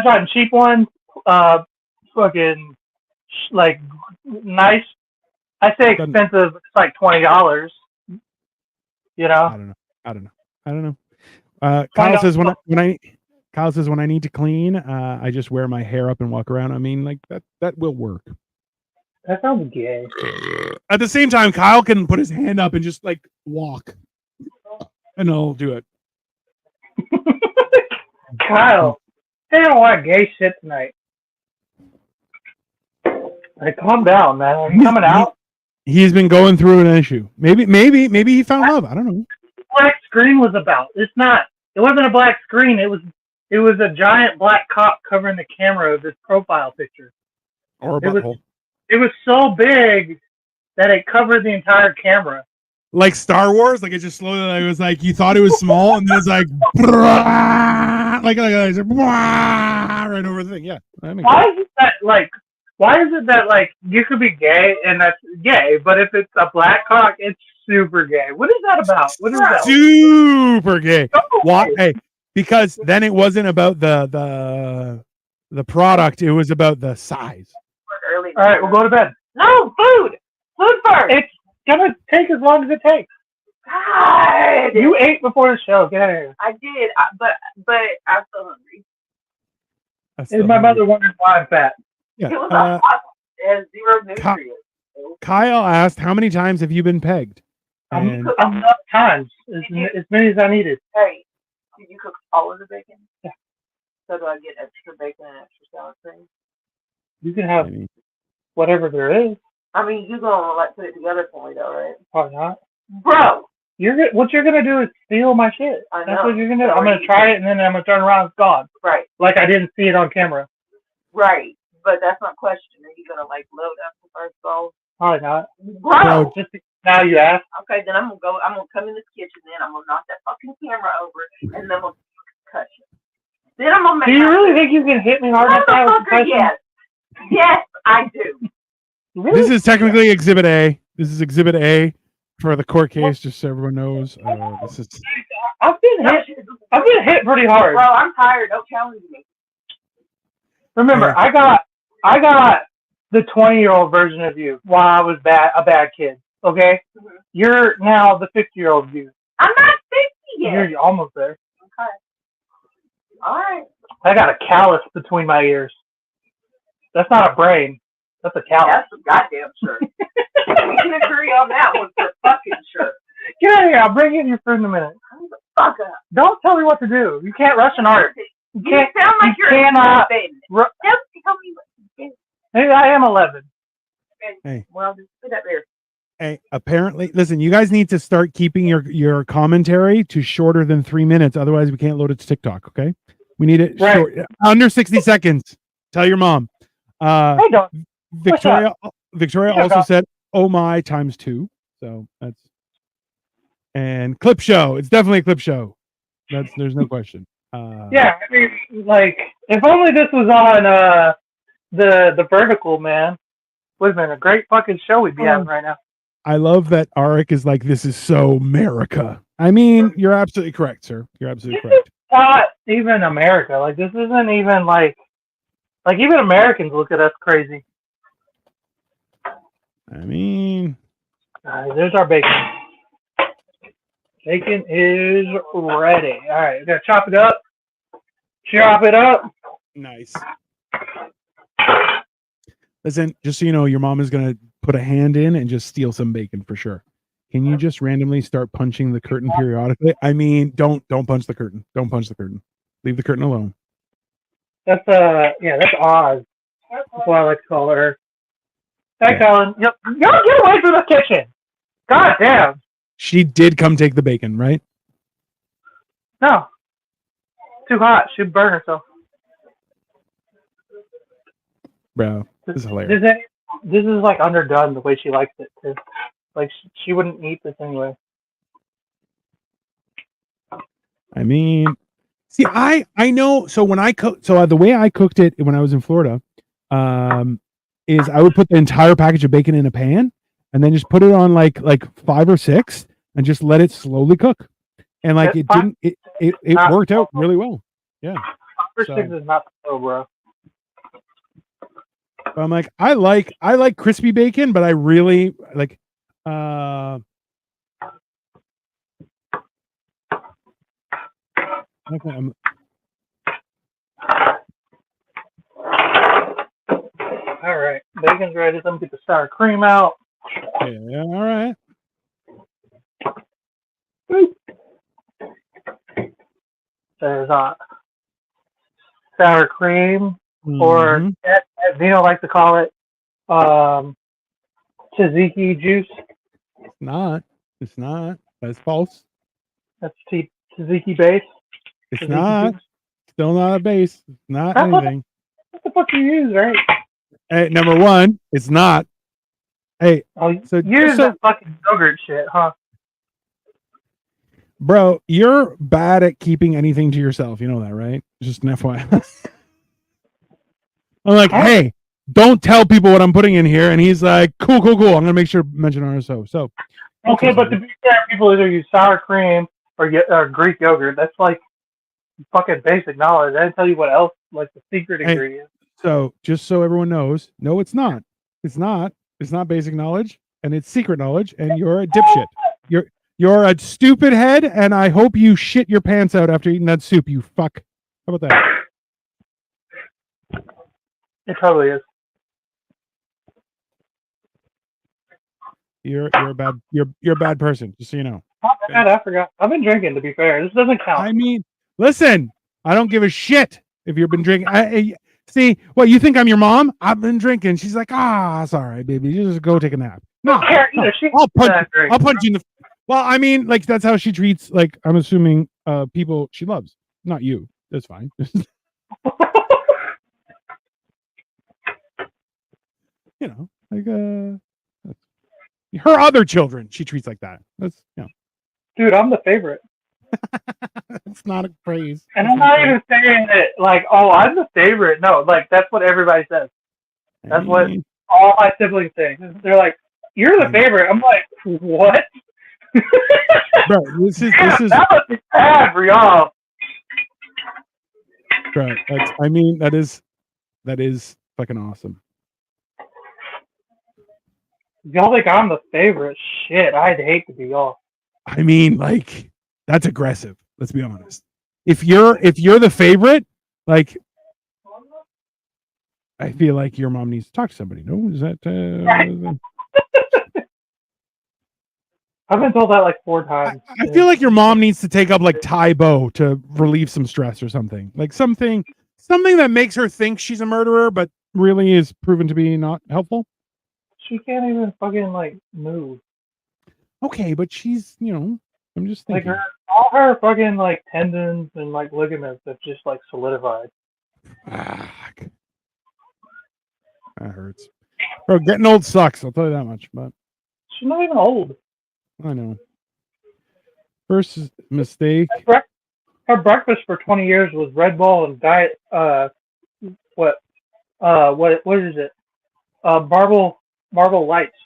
talking cheap ones, fucking like nice. I say expensive. It's like $20. You know. I don't know. Kyle says Kyle says when I need to clean, I just wear my hair up and walk around. I mean, like that will work. That sounds gay. At the same time, Kyle can put his hand up and just like walk, and I'll do it. Kyle, they don't want gay shit tonight. Like, calm down, man. Are you coming out? He's been going through an issue. Maybe he found love. I don't know. Black screen was about. It wasn't a black screen. It was a giant black cock covering the camera of his profile picture. Or a butthole. It was so big that it covered the entire camera. Like Star Wars, like it just slowly. Like, it was like you thought it was small, and then it's like right over the thing. Yeah. Why is it that like you could be gay and that's gay, but if it's a black cock, it's super gay? What is that about? What is that? Super gay. Why? Hey, because then it wasn't about the product; it was about the size. All right, we'll go to bed. No, food first. It's gonna take as long as it takes. God, you ate before the show. Get out of here. I did, but I'm still hungry. And my mother wondered why I'm fat. Yeah. It was it has zero nutrients. Kyle asked, "How many times have you been pegged?" Enough times, as many as I needed. Hey, did you cook all of the bacon? Yeah. So do I get extra bacon and extra sour cream? You can have whatever there is. I mean, you're gonna put it together for me, though, right? Probably not, bro. What you're gonna do is steal my shit. I know. That's what you're gonna do. I'm gonna try it and then I'm gonna turn around. It's gone. Right. Like I didn't see it on camera. Right. But that's my question. Are you gonna load up the first bowl? Probably not. Bro, Now you ask. Okay, then I'm gonna come in this kitchen. Then I'm gonna knock that fucking camera over, and then we'll cut you. Then I'm gonna make. Do you really think you can hit me hard enough with a concussion? Yes. Yes, I do. Really? This is technically Exhibit A. This is Exhibit A for the court case, just so everyone knows. This is. I've been hit pretty hard. Bro, I'm tired. Don't challenge me. Remember, I got the 20-year-old version of you while I was a bad kid. Okay, you're now the 50-year-old you. I'm not 50 yet. You're almost there. Okay. All right. I got a callus between my ears. That's not a brain. That's a callus. That's for goddamn sure. We can agree on that one for fucking sure. Get out of here. I'll bring you in your food in a minute. Fuck up. Don't tell me what to do. You can't rush an art. You sound like you're cannot. Don't tell me what to do. Maybe I am 11. Hey. Well, just put that there. Hey, apparently, listen, you guys need to start keeping your commentary to shorter than 3 minutes. Otherwise, we can't load it to TikTok. Okay, we need it short, under 60 seconds. Tell your mom. Hey, don't. Victoria also said, "Oh my times 2." So that's and clip show. It's definitely a clip show. There's no question. Yeah, I mean, like if only this was on the vertical, man. Would have been a great fucking show we'd be having right now. I love that Arik is like, this is so America. I mean, you're absolutely correct, sir. You're absolutely correct. Not even America. Like this isn't even like even Americans look at us crazy. I mean, there's our bacon. Bacon is ready. All right, we gotta chop it up. Chop it up. Nice. Listen, just so you know, your mom is gonna put a hand in and just steal some bacon for sure. Can you just randomly start punching the curtain periodically? I mean, don't punch the curtain. Don't punch the curtain. Leave the curtain alone. That's that's Oz. That's what I like to call her. Hey, Colin. Y'all get away from the kitchen. God damn. She did come take the bacon, right? No. Too hot. She'd burn herself. Bro, this is hilarious. This is like underdone the way she likes it too. Like she wouldn't eat this anyway. I mean, see, I know. So when I cook, the way I cooked it when I was in Florida, is I would put the entire package of bacon in a pan and then just put it on like 5 or 6 and just let it slowly cook. And like it worked out really well. Yeah. 5 or 6 is not so, bro. I'm like, I like crispy bacon, but I really like okay, all right, bacon's ready. Let me get the sour cream out. Yeah, all right. There's sour cream, or as Vino likes to call it, tzatziki juice. It's not. That's false. That's tzatziki base. It's tzatziki not. Juice. Still not a base. It's not That's anything. What the fuck you use, right? Hey, number one, it's not. Hey, so use that fucking yogurt shit, huh? Bro, you're bad at keeping anything to yourself. You know that, right? Just an FYI. I'm like, hey, don't tell people what I'm putting in here. And he's like, cool. I'm going to make sure to mention RSO. So, okay, but to be fair, people either use sour cream or Greek yogurt. That's like fucking basic knowledge. I didn't tell you what else, like the secret ingredient. So, just so everyone knows, no, it's not. It's not. It's not basic knowledge, and it's secret knowledge, and you're a dipshit. You're a stupid head, and I hope you shit your pants out after eating that soup, you fuck. How about that? It totally is. You're a bad person, just so you know. I forgot. I've been drinking, to be fair. This doesn't count. I mean, listen, I don't give a shit if you've been drinking. See, what, you think I'm your mom? I've been drinking. She's like, it's all right, baby. You just go take a nap. No, I'll punch you in the... Well, I mean, like, that's how she treats, like, I'm assuming people she loves. Not you. That's fine. You know, like, Her other children, she treats like that. That's Dude, I'm the favorite. it's not a praise. And I'm not even saying that, like, oh, I'm the favorite. No, like, that's what everybody says. That's what all my siblings say. They're like, you're the favorite. I'm like, what? Bro, this is That must be bad for y'all. bro. That is fucking awesome. Y'all think I'm the favorite? Shit, I'd hate to be y'all. I mean, like, that's aggressive. Let's be honest. If you're the favorite, like, I feel like your mom needs to talk to somebody. No, is that? I've been told that like 4 times. I feel like your mom needs to take up like Tai Bo to relieve some stress or something. Like something that makes her think she's a murderer, but really is proven to be not helpful. She can't even fucking like move. Okay, but she's, I'm just Like thinking. all her fucking like tendons and like ligaments have just like solidified. Fuck. That hurts. Bro, getting old sucks, I'll tell you that much, but She's not even old. I know. First mistake. Her breakfast for 20 years was Red Bull and diet. What is it? Marble Lights.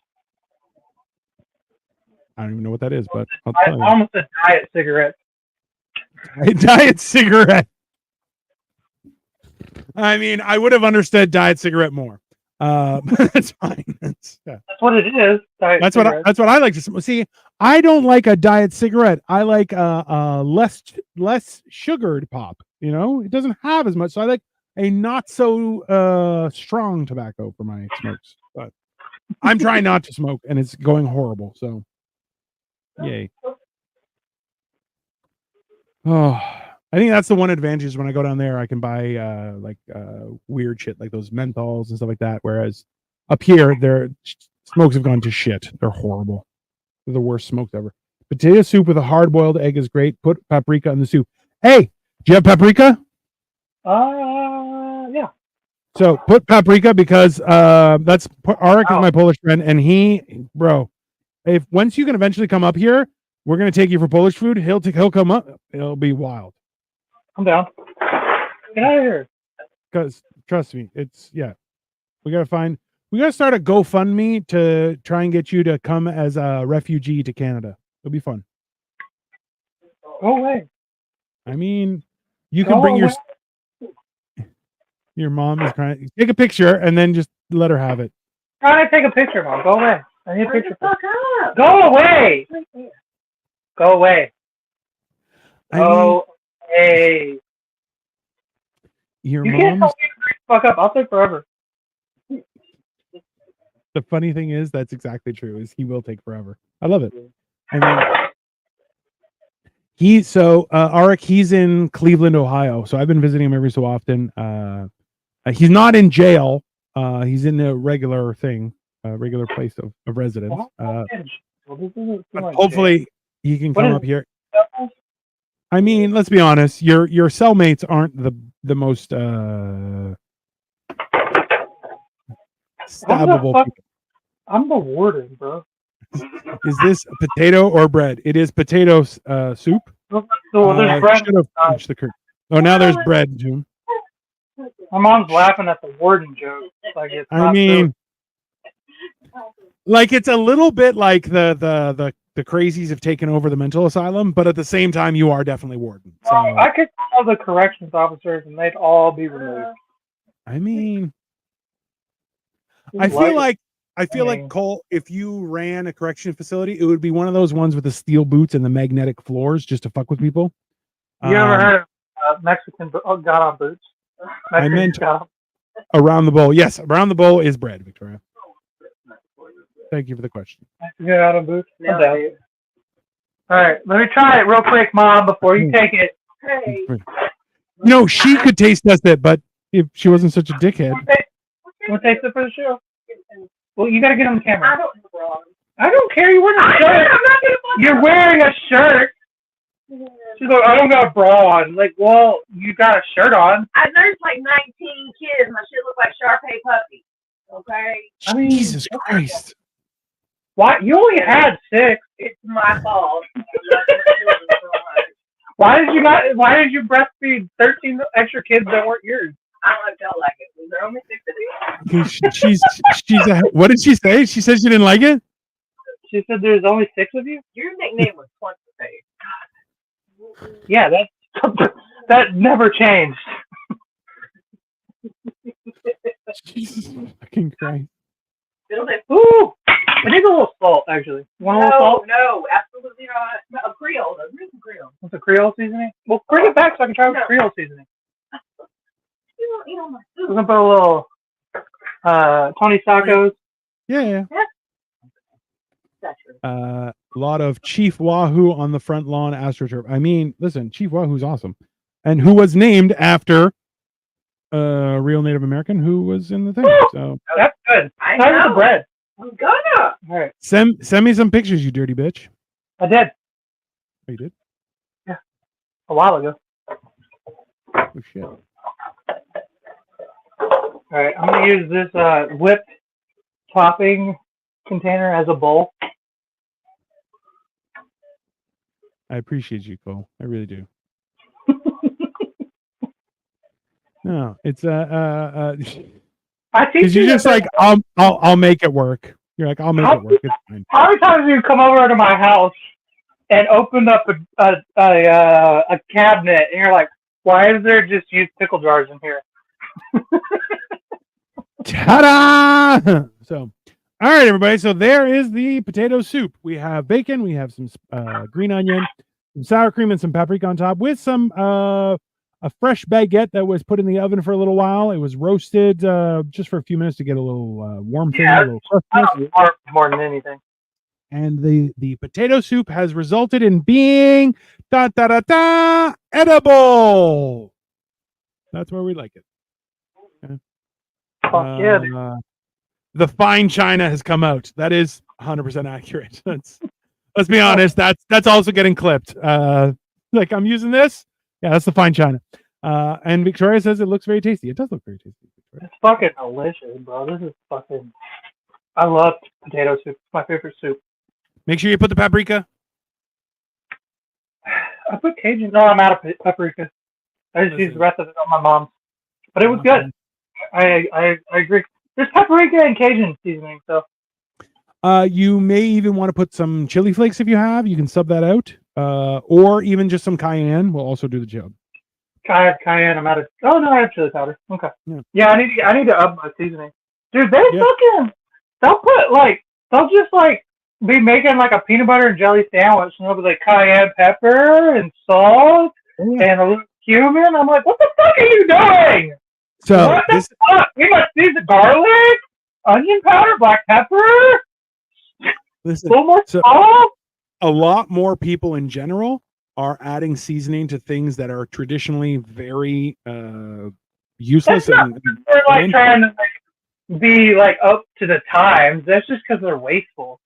I don't even know what that is, but I'll I tell you. almost said diet cigarette. Diet cigarette. I mean, I would have understood diet cigarette more. That's fine. That's what it is. That's what I like to smoke. See, I don't like a diet cigarette. I like less sugared pop. It doesn't have as much. So I like a not so strong tobacco for my smokes. But I'm trying not to smoke, and it's going horrible. So, yay. Oh, I think that's the one advantage when I go down there. I can buy weird shit like those menthols and stuff like that. Whereas up here, their smokes have gone to shit. They're horrible. They're the worst smokes ever. Potato soup with a hard-boiled egg is great. Put paprika in the soup. Hey, do you have paprika? Yeah. So put paprika because that's Arik is my Polish friend, and if once you can eventually come up here, we're gonna take you for Polish food. He'll come up. It'll be wild. I'm down. Get out of here. Because trust me, we gotta start a GoFundMe to try and get you to come as a refugee to Canada. It'll be fun. Go away. I mean, you can bring your mom is crying. Take a picture and then just let her have it. Try to take a picture, Mom. Go away. I need a picture. Go away. Go away. Hey. Your you can't mom's fuck up. I'll take forever. The funny thing is that's exactly true. Is he will take forever. I love it. I mean, Arik, he's in Cleveland, Ohio. So I've been visiting him every so often. He's not in jail. He's in a regular thing, a regular place of residence. Hopefully he can come up here. I mean, let's be honest. Your cellmates aren't the most stabbable people. I'm the warden, bro. Is this potato or bread? It is potato soup. So there's bread. Should have finished the curtain. Oh, now there's bread too. My mom's laughing at the warden joke. Like it's. I mean, like it's a little bit like the crazies have taken over the mental asylum, but at the same time, you are definitely warden. So I could call the corrections officers, and they'd all be removed. I mean, I feel like Cole, if you ran a correction facility, it would be one of those ones with the steel boots and the magnetic floors just to fuck with people. You ever heard of Mexican got on boots? I meant around the bowl. Yes, around the bowl is bread, Victoria. Thank you for the question. Get out of boots. All right, let me try it real quick, Mom, before you take it. Hey. No, she could taste test it, but if she wasn't such a dickhead. Want to taste it for the show? Well, you got to get on the camera. I don't know, bro. I don't care. You're wearing a shirt. You're wearing a shirt. She's like, I don't got a bra on. Like, well, you got a shirt on. I nursed like 19 kids. My shit look like Shar-Pei puppy. Okay. I mean, Jesus Christ. Why? You only had 6. It's my fault. I love my children so much. Why did you not? Why did you breastfeed 13 extra kids that weren't yours? I don't feel like it. Was there only 6 of these? What did she say? She said she didn't like it. She said there's only 6 of you. Your nickname was Punch the Face. Yeah, that never changed. Jesus fucking Christ. Feel that? Ooh, I need a little salt actually. Want a little salt? No, absolutely not. No, a Creole, a real Creole. What's a Creole seasoning? Well, bring it back so I can try with Creole seasoning. You don't eat on my We're soup. gonna put a little Tony Sacco's. Yeah. That's true. A lot of Chief Wahoo on the front lawn AstroTurf. I mean, listen, Chief Wahoo's awesome, and who was named after a real Native American who was in the thing. So That's good. I Try with the know. bread. I'm gonna. All right, send me some pictures, you dirty bitch. I did Oh, you did? a while ago. Oh shit. All right, I'm gonna use this whipped topping container as a bowl. I appreciate you, Cole. I really do. No, it's I teach because you're you just that- like I'll make it work. You're like I'll make it work. It's fine. How many times do you come over to my house and open up a cabinet and you're like, why is there just used pickle jars in here? Ta-da! So, all right, everybody. So there is the potato soup. We have bacon. We have some green onion, some sour cream, and some paprika on top with some a fresh baguette that was put in the oven for a little while. It was roasted just for a few minutes to get a little warm thing, Yeah, a little crispness. More than anything. And the potato soup has resulted in being edible. That's where we like it. Fuck yeah, dude. The fine china has come out. That is 100% accurate. Let's be honest. That's also getting clipped. Like I'm using this. Yeah, that's the fine china. And Victoria says it looks very tasty. It does look very tasty. Victoria. It's fucking delicious, bro. This is fucking. I love potato soup. It's my favorite soup. Make sure you put the paprika. I put Cajun. No, I'm out of paprika. I just used the rest of it on my mom's. But it was good. I agree. There's paprika and Cajun seasoning, so. You may even want to put some chili flakes if you have. You can sub that out. Or even just some cayenne will also do the job. Cayenne. I'm out of. Oh no, I have chili powder. Okay. Yeah. I need to up my seasoning. Dude, they'll just be making like a peanut butter and jelly sandwich, and they'll be like cayenne pepper and salt and a little cumin. I'm like, what the fuck are you doing? So What the fuck? We must season garlic, onion powder, black pepper, a listen, little more so- salt. a lot more people in general are adding seasoning to things that are traditionally very useless. That's not And, because they're trying to be up to the times. That's just because they're wasteful.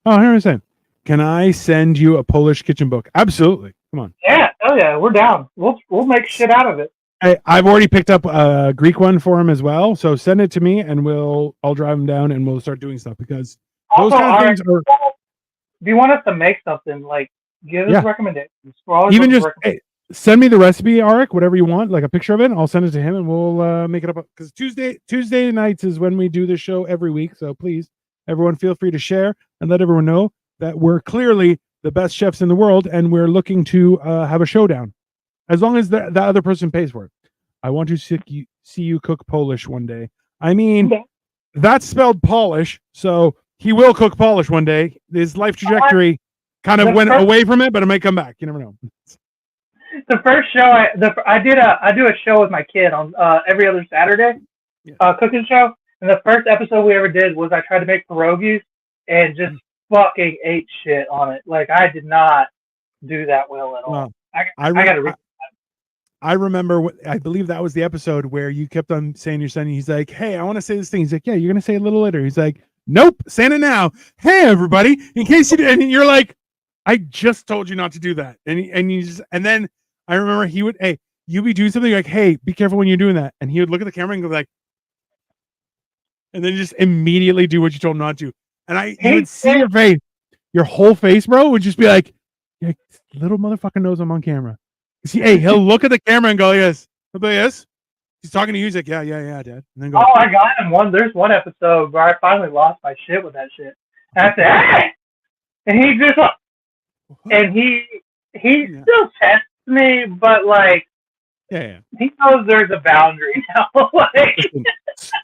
oh, here I say, can I send you a Polish kitchen book? Absolutely. Come on. Yeah, oh yeah, we're down. We'll make shit out of it. I've already picked up a Greek one for him as well. So send it to me, and I'll drive him down, and we'll start doing stuff because those Also, kind of things are if you want us to make something, give us recommendations. We're always even looking just for send me the recipe, Arik, whatever you want, like a picture of it. I'll send it to him, and we'll make it up because Tuesday nights is when we do this show every week. So please, everyone, feel free to share and let everyone know that we're clearly the best chefs in the world, and we're looking to have a showdown. As long as the other person pays for it. I want to see you cook Polish one day. I mean, Okay. that's spelled Polish, so he will cook Polish one day. His life trajectory kind of went away from it, but it may come back. You never know. the first show I do a show with my kid on every other Saturday, cooking show. And the first episode we ever did was I tried to make pierogies and just fucking ate shit on it. I did not do that well at all. Well, I gotta. I remember, I believe that was the episode where you kept on saying your son, he's like, hey, I want to say this thing. He's like, yeah, you're going to say it a little later. He's like, nope, saying it now. Hey, everybody, in case you did, and you're like, I just told you not to do that. And then I remember he would, hey, you be doing something like, hey, be careful when you're doing that. And he would look at the camera and go like, and then just immediately do what you told him not to. and you would see your face, your whole face, bro, would just be like, yeah, little motherfucker knows I'm on camera. See, hey, he'll look at the camera and go, yes. He'll be yes. He's talking to you. He's like, yeah, Dad. And then go, oh, I got him there's one episode where I finally lost my shit with that shit. And I said, hey! And he just, and he still tests me, but like, yeah. he knows there's a boundary now. Like, Listen,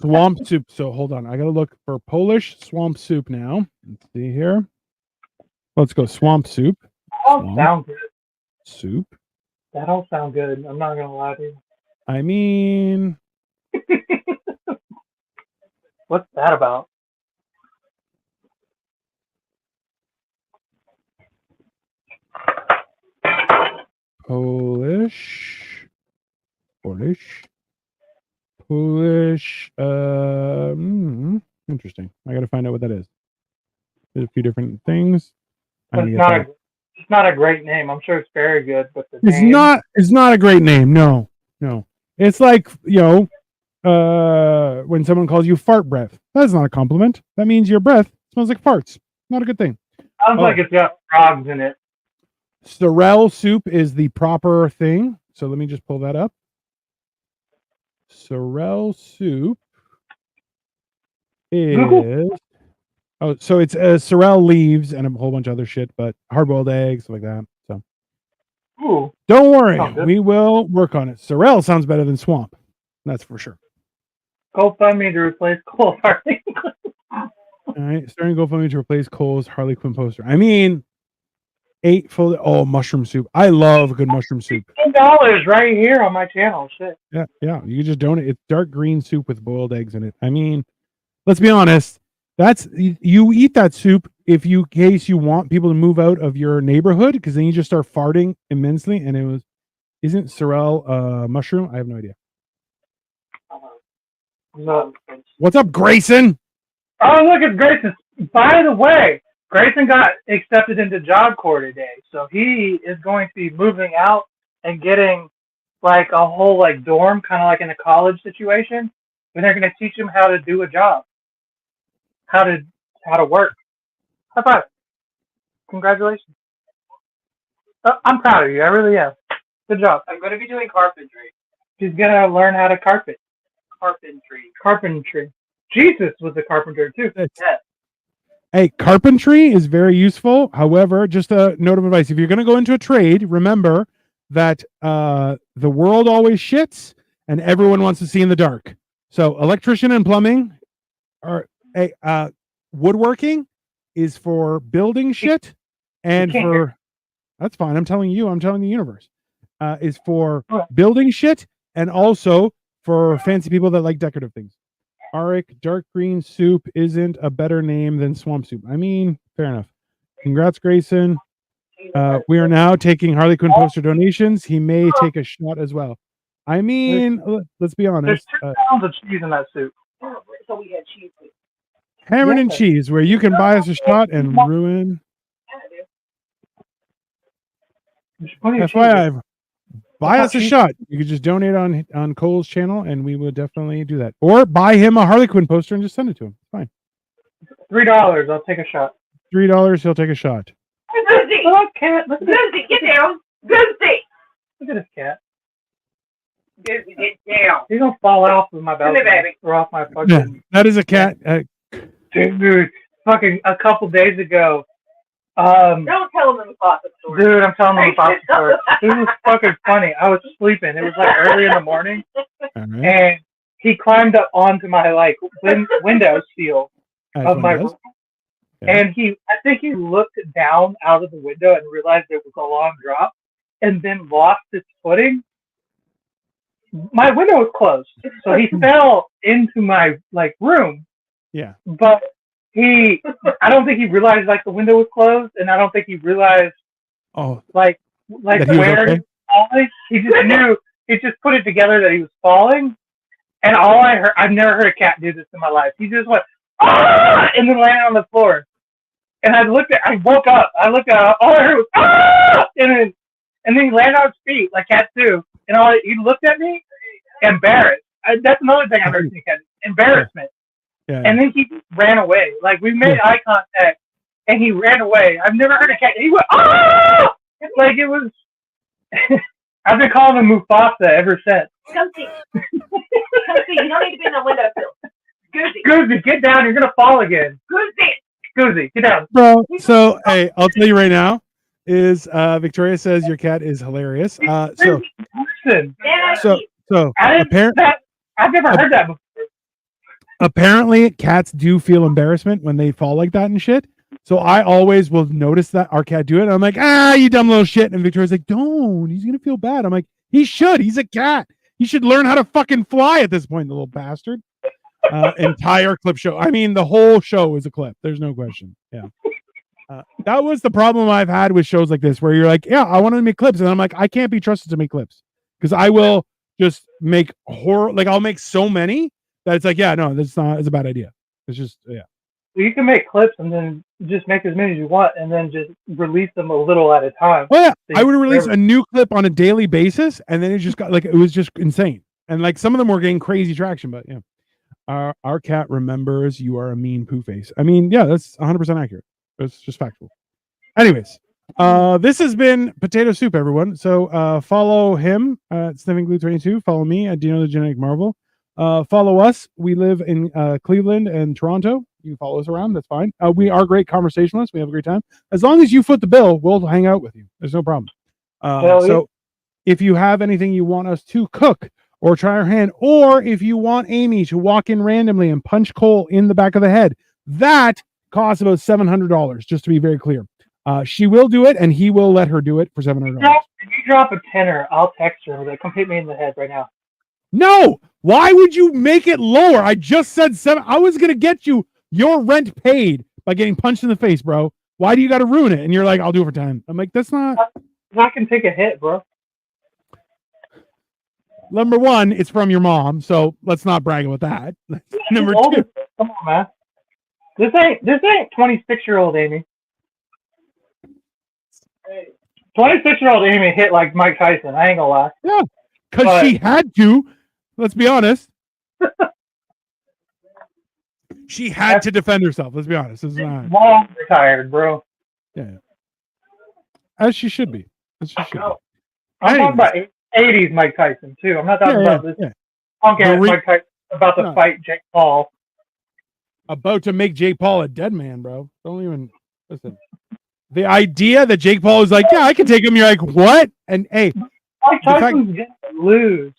swamp soup. So hold on. I got to look for Polish swamp soup now. Let's see here. Let's go swamp soup. that sound good. Soup. That don't sound good. I'm not going to lie to you. I mean, what's that about? Polish. Interesting. I got to find out what that is. There's a few different things. It's not a great name. I'm sure it's very good, but it's not a great name. No. It's like, when someone calls you fart breath. That's not a compliment. That means your breath smells like farts. Not a good thing. Sounds like it's got frogs in it. Sorrel soup is the proper thing. So let me just pull that up. Sorrel soup is so it's sorrel leaves and a whole bunch of other shit, but hard-boiled eggs, stuff like that. So Ooh. Don't worry, we will work on it. Sorrel sounds better than swamp. That's for sure. GoFundMe to replace Cole Harley. All right, starting GoFundMe to replace Cole's Harley Quinn poster. I mean, 8 full. Oh, mushroom soup. I love a good mushroom soup. $10 right here on my channel. Shit. Yeah. You just donate. It's dark green soup with boiled eggs in it. I mean, let's be honest. You eat that soup in case you want people to move out of your neighborhood, because then you just start farting immensely. And isn't sorrel mushroom? I have no idea. What's up, Grayson? Oh, look at Grayson. By the way, Grayson got accepted into Job Corps today, so he is going to be moving out and getting like a whole like dorm, kind of like in a college situation, and they're going to teach him how to do a job, how to work. High five! Congratulations! I'm proud of you. I really am. Good job. I'm going to be doing carpentry. He's going to learn how to carpet. Carpentry. Jesus was a carpenter too. Yes. Hey, carpentry is very useful. However, just a note of advice: if you're going to go into a trade, remember that the world always shits, and everyone wants to see in the dark. So, electrician and plumbing are woodworking is for building shit, and that's fine. I'm telling the universe is for building shit, and also for fancy people that like decorative things. Arik, dark green soup isn't a better name than swamp soup. I mean, fair enough. Congrats, Grayson. We are now taking Harley Quinn poster donations. He may take a shot as well. I mean, let's be honest. There's 2 pounds of cheese in that soup. So we had cheese. Hammered and cheese, where you can buy us a shot and ruin. FYI, buy us a shot. You could just donate on Cole's channel, and we will definitely do that. Or buy him a Harley Quinn poster and just send it to him. It's fine. $3. I'll take a shot. $3. He'll take a shot. Goosey! Look, cat. Goosey, get down! Goosey! Look at this cat. Goosey, get down! He's gonna fall off of my balcony. Baby. Or off my fucking. Yeah, that is a cat. Dude, fucking a couple days ago. Don't tell him the gossip story. Dude, I'm telling them the gossip story. This was fucking funny. I was sleeping. It was like early in the morning, and he climbed up onto my like window seal of my room. And I think he looked down out of the window and realized it was a long drop, and then lost his footing. My window was closed, so he fell into my like room. Yeah. But I don't think he realized like the window was closed, and I don't think he realized like where he was falling. He just knew. He just put it together that he was falling, and all I heard, I've never heard a cat do this in my life. He just went ah, and then landed on the floor. And I woke up. I looked at all I heard was ah, and then he landed on his feet like cats do. And he looked at me, embarrassed. That's another thing I've heard from cats. Embarrassment. Yeah. and then he ran away. Like we made eye contact, and he ran away. I've never heard a cat. He went, oh! Like it was. I've been calling him Mufasa ever since. Come see. Come see. You don't need to be in the windowsill. Goosey. Goosey, get down. You're gonna fall again. Goosey. Goosey, get down. Bro, so hey, I'll tell you right now. Is Victoria says your cat is hilarious. So Listen, I've never heard that before. Apparently cats do feel embarrassment when they fall like that and shit. So I always will notice that our cat do it. I'm like, you dumb little shit. And Victoria's like, don't. He's gonna feel bad. I'm like, he should. He's a cat. He should learn how to fucking fly at this point, the little bastard. Entire clip show. I mean, the whole show is a clip. There's no question. Yeah. That was the problem I've had with shows like this, where you're like, yeah, I want to make clips, and I'm like, I can't be trusted to make clips because I will just make horror. Like I'll make so many that it's like, yeah, no, that's not. It's a bad idea. It's just, yeah. You can make clips and then just make as many as you want, and then just release them a little at a time. Well, yeah, I would release a new clip on a daily basis, and then it just got like it was just insane, and like some of them were getting crazy traction, but yeah. Our cat remembers you are a mean poo face. I mean, yeah, that's 100% accurate. It's just factual. Anyways, this has been Potato Soup, everyone. So follow him at Sniffing Glue 22. Follow me at Dino the Genetic Marvel. Follow us. We live in Cleveland and Toronto. You can follow us around. That's fine. We are great conversationalists. We have a great time. As long as you foot the bill, we'll hang out with you. There's no problem. So if you have anything you want us to cook or try our hand, or if you want Amy to walk in randomly and punch Cole in the back of the head, that costs about $700, just to be very clear. She will do it, and he will let her do it for $700. If you drop a tenner, I'll text her. Like, come hit me in the head right now. No! Why would you make it lower? I just said 7. I was going to get you your rent paid by getting punched in the face, bro. Why do you got to ruin it? And you're like, I'll do it for 10. I'm like, that's not... I can take a hit, bro. Number one, it's from your mom, so let's not brag about that. Number two... Come on, man. This ain't 26-year-old Amy. 26-year-old Amy hit like Mike Tyson. I ain't gonna lie. Yeah, because she had to. Let's be honest. She had to defend herself. Let's be honest. This is not long retired, bro. Yeah, as she should be. As she should. I'm talking about 80s Mike Tyson too. I'm not talking about this punk ass Mike Tyson about to fight Jake Paul. About to make Jake Paul a dead man, bro. Don't even listen. The idea that Jake Paul is like, yeah, I can take him. You're like, what? And hey, Mike Tyson's gonna lose.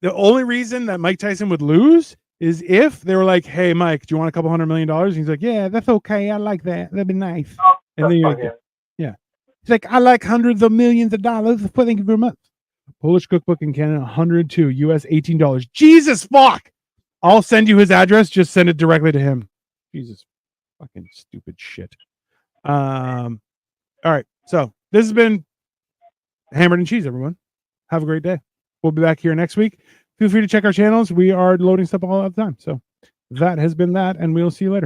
The only reason that Mike Tyson would lose is if they were like, hey, Mike, do you want a couple $100 million? And he's like, yeah, that's okay. I like that. That'd be nice. And then you're like, yeah. He's like, I like hundreds of millions of dollars. Thank you very much. Polish cookbook in Canada, 102 US $18. Jesus fuck. I'll send you his address. Just send it directly to him. Jesus fucking stupid shit. All right. So this has been Hammered and Cheese, everyone. Have a great day. We'll be back here next week. Feel free to check our channels. We are loading stuff all the time. So that has been that, and we'll see you later.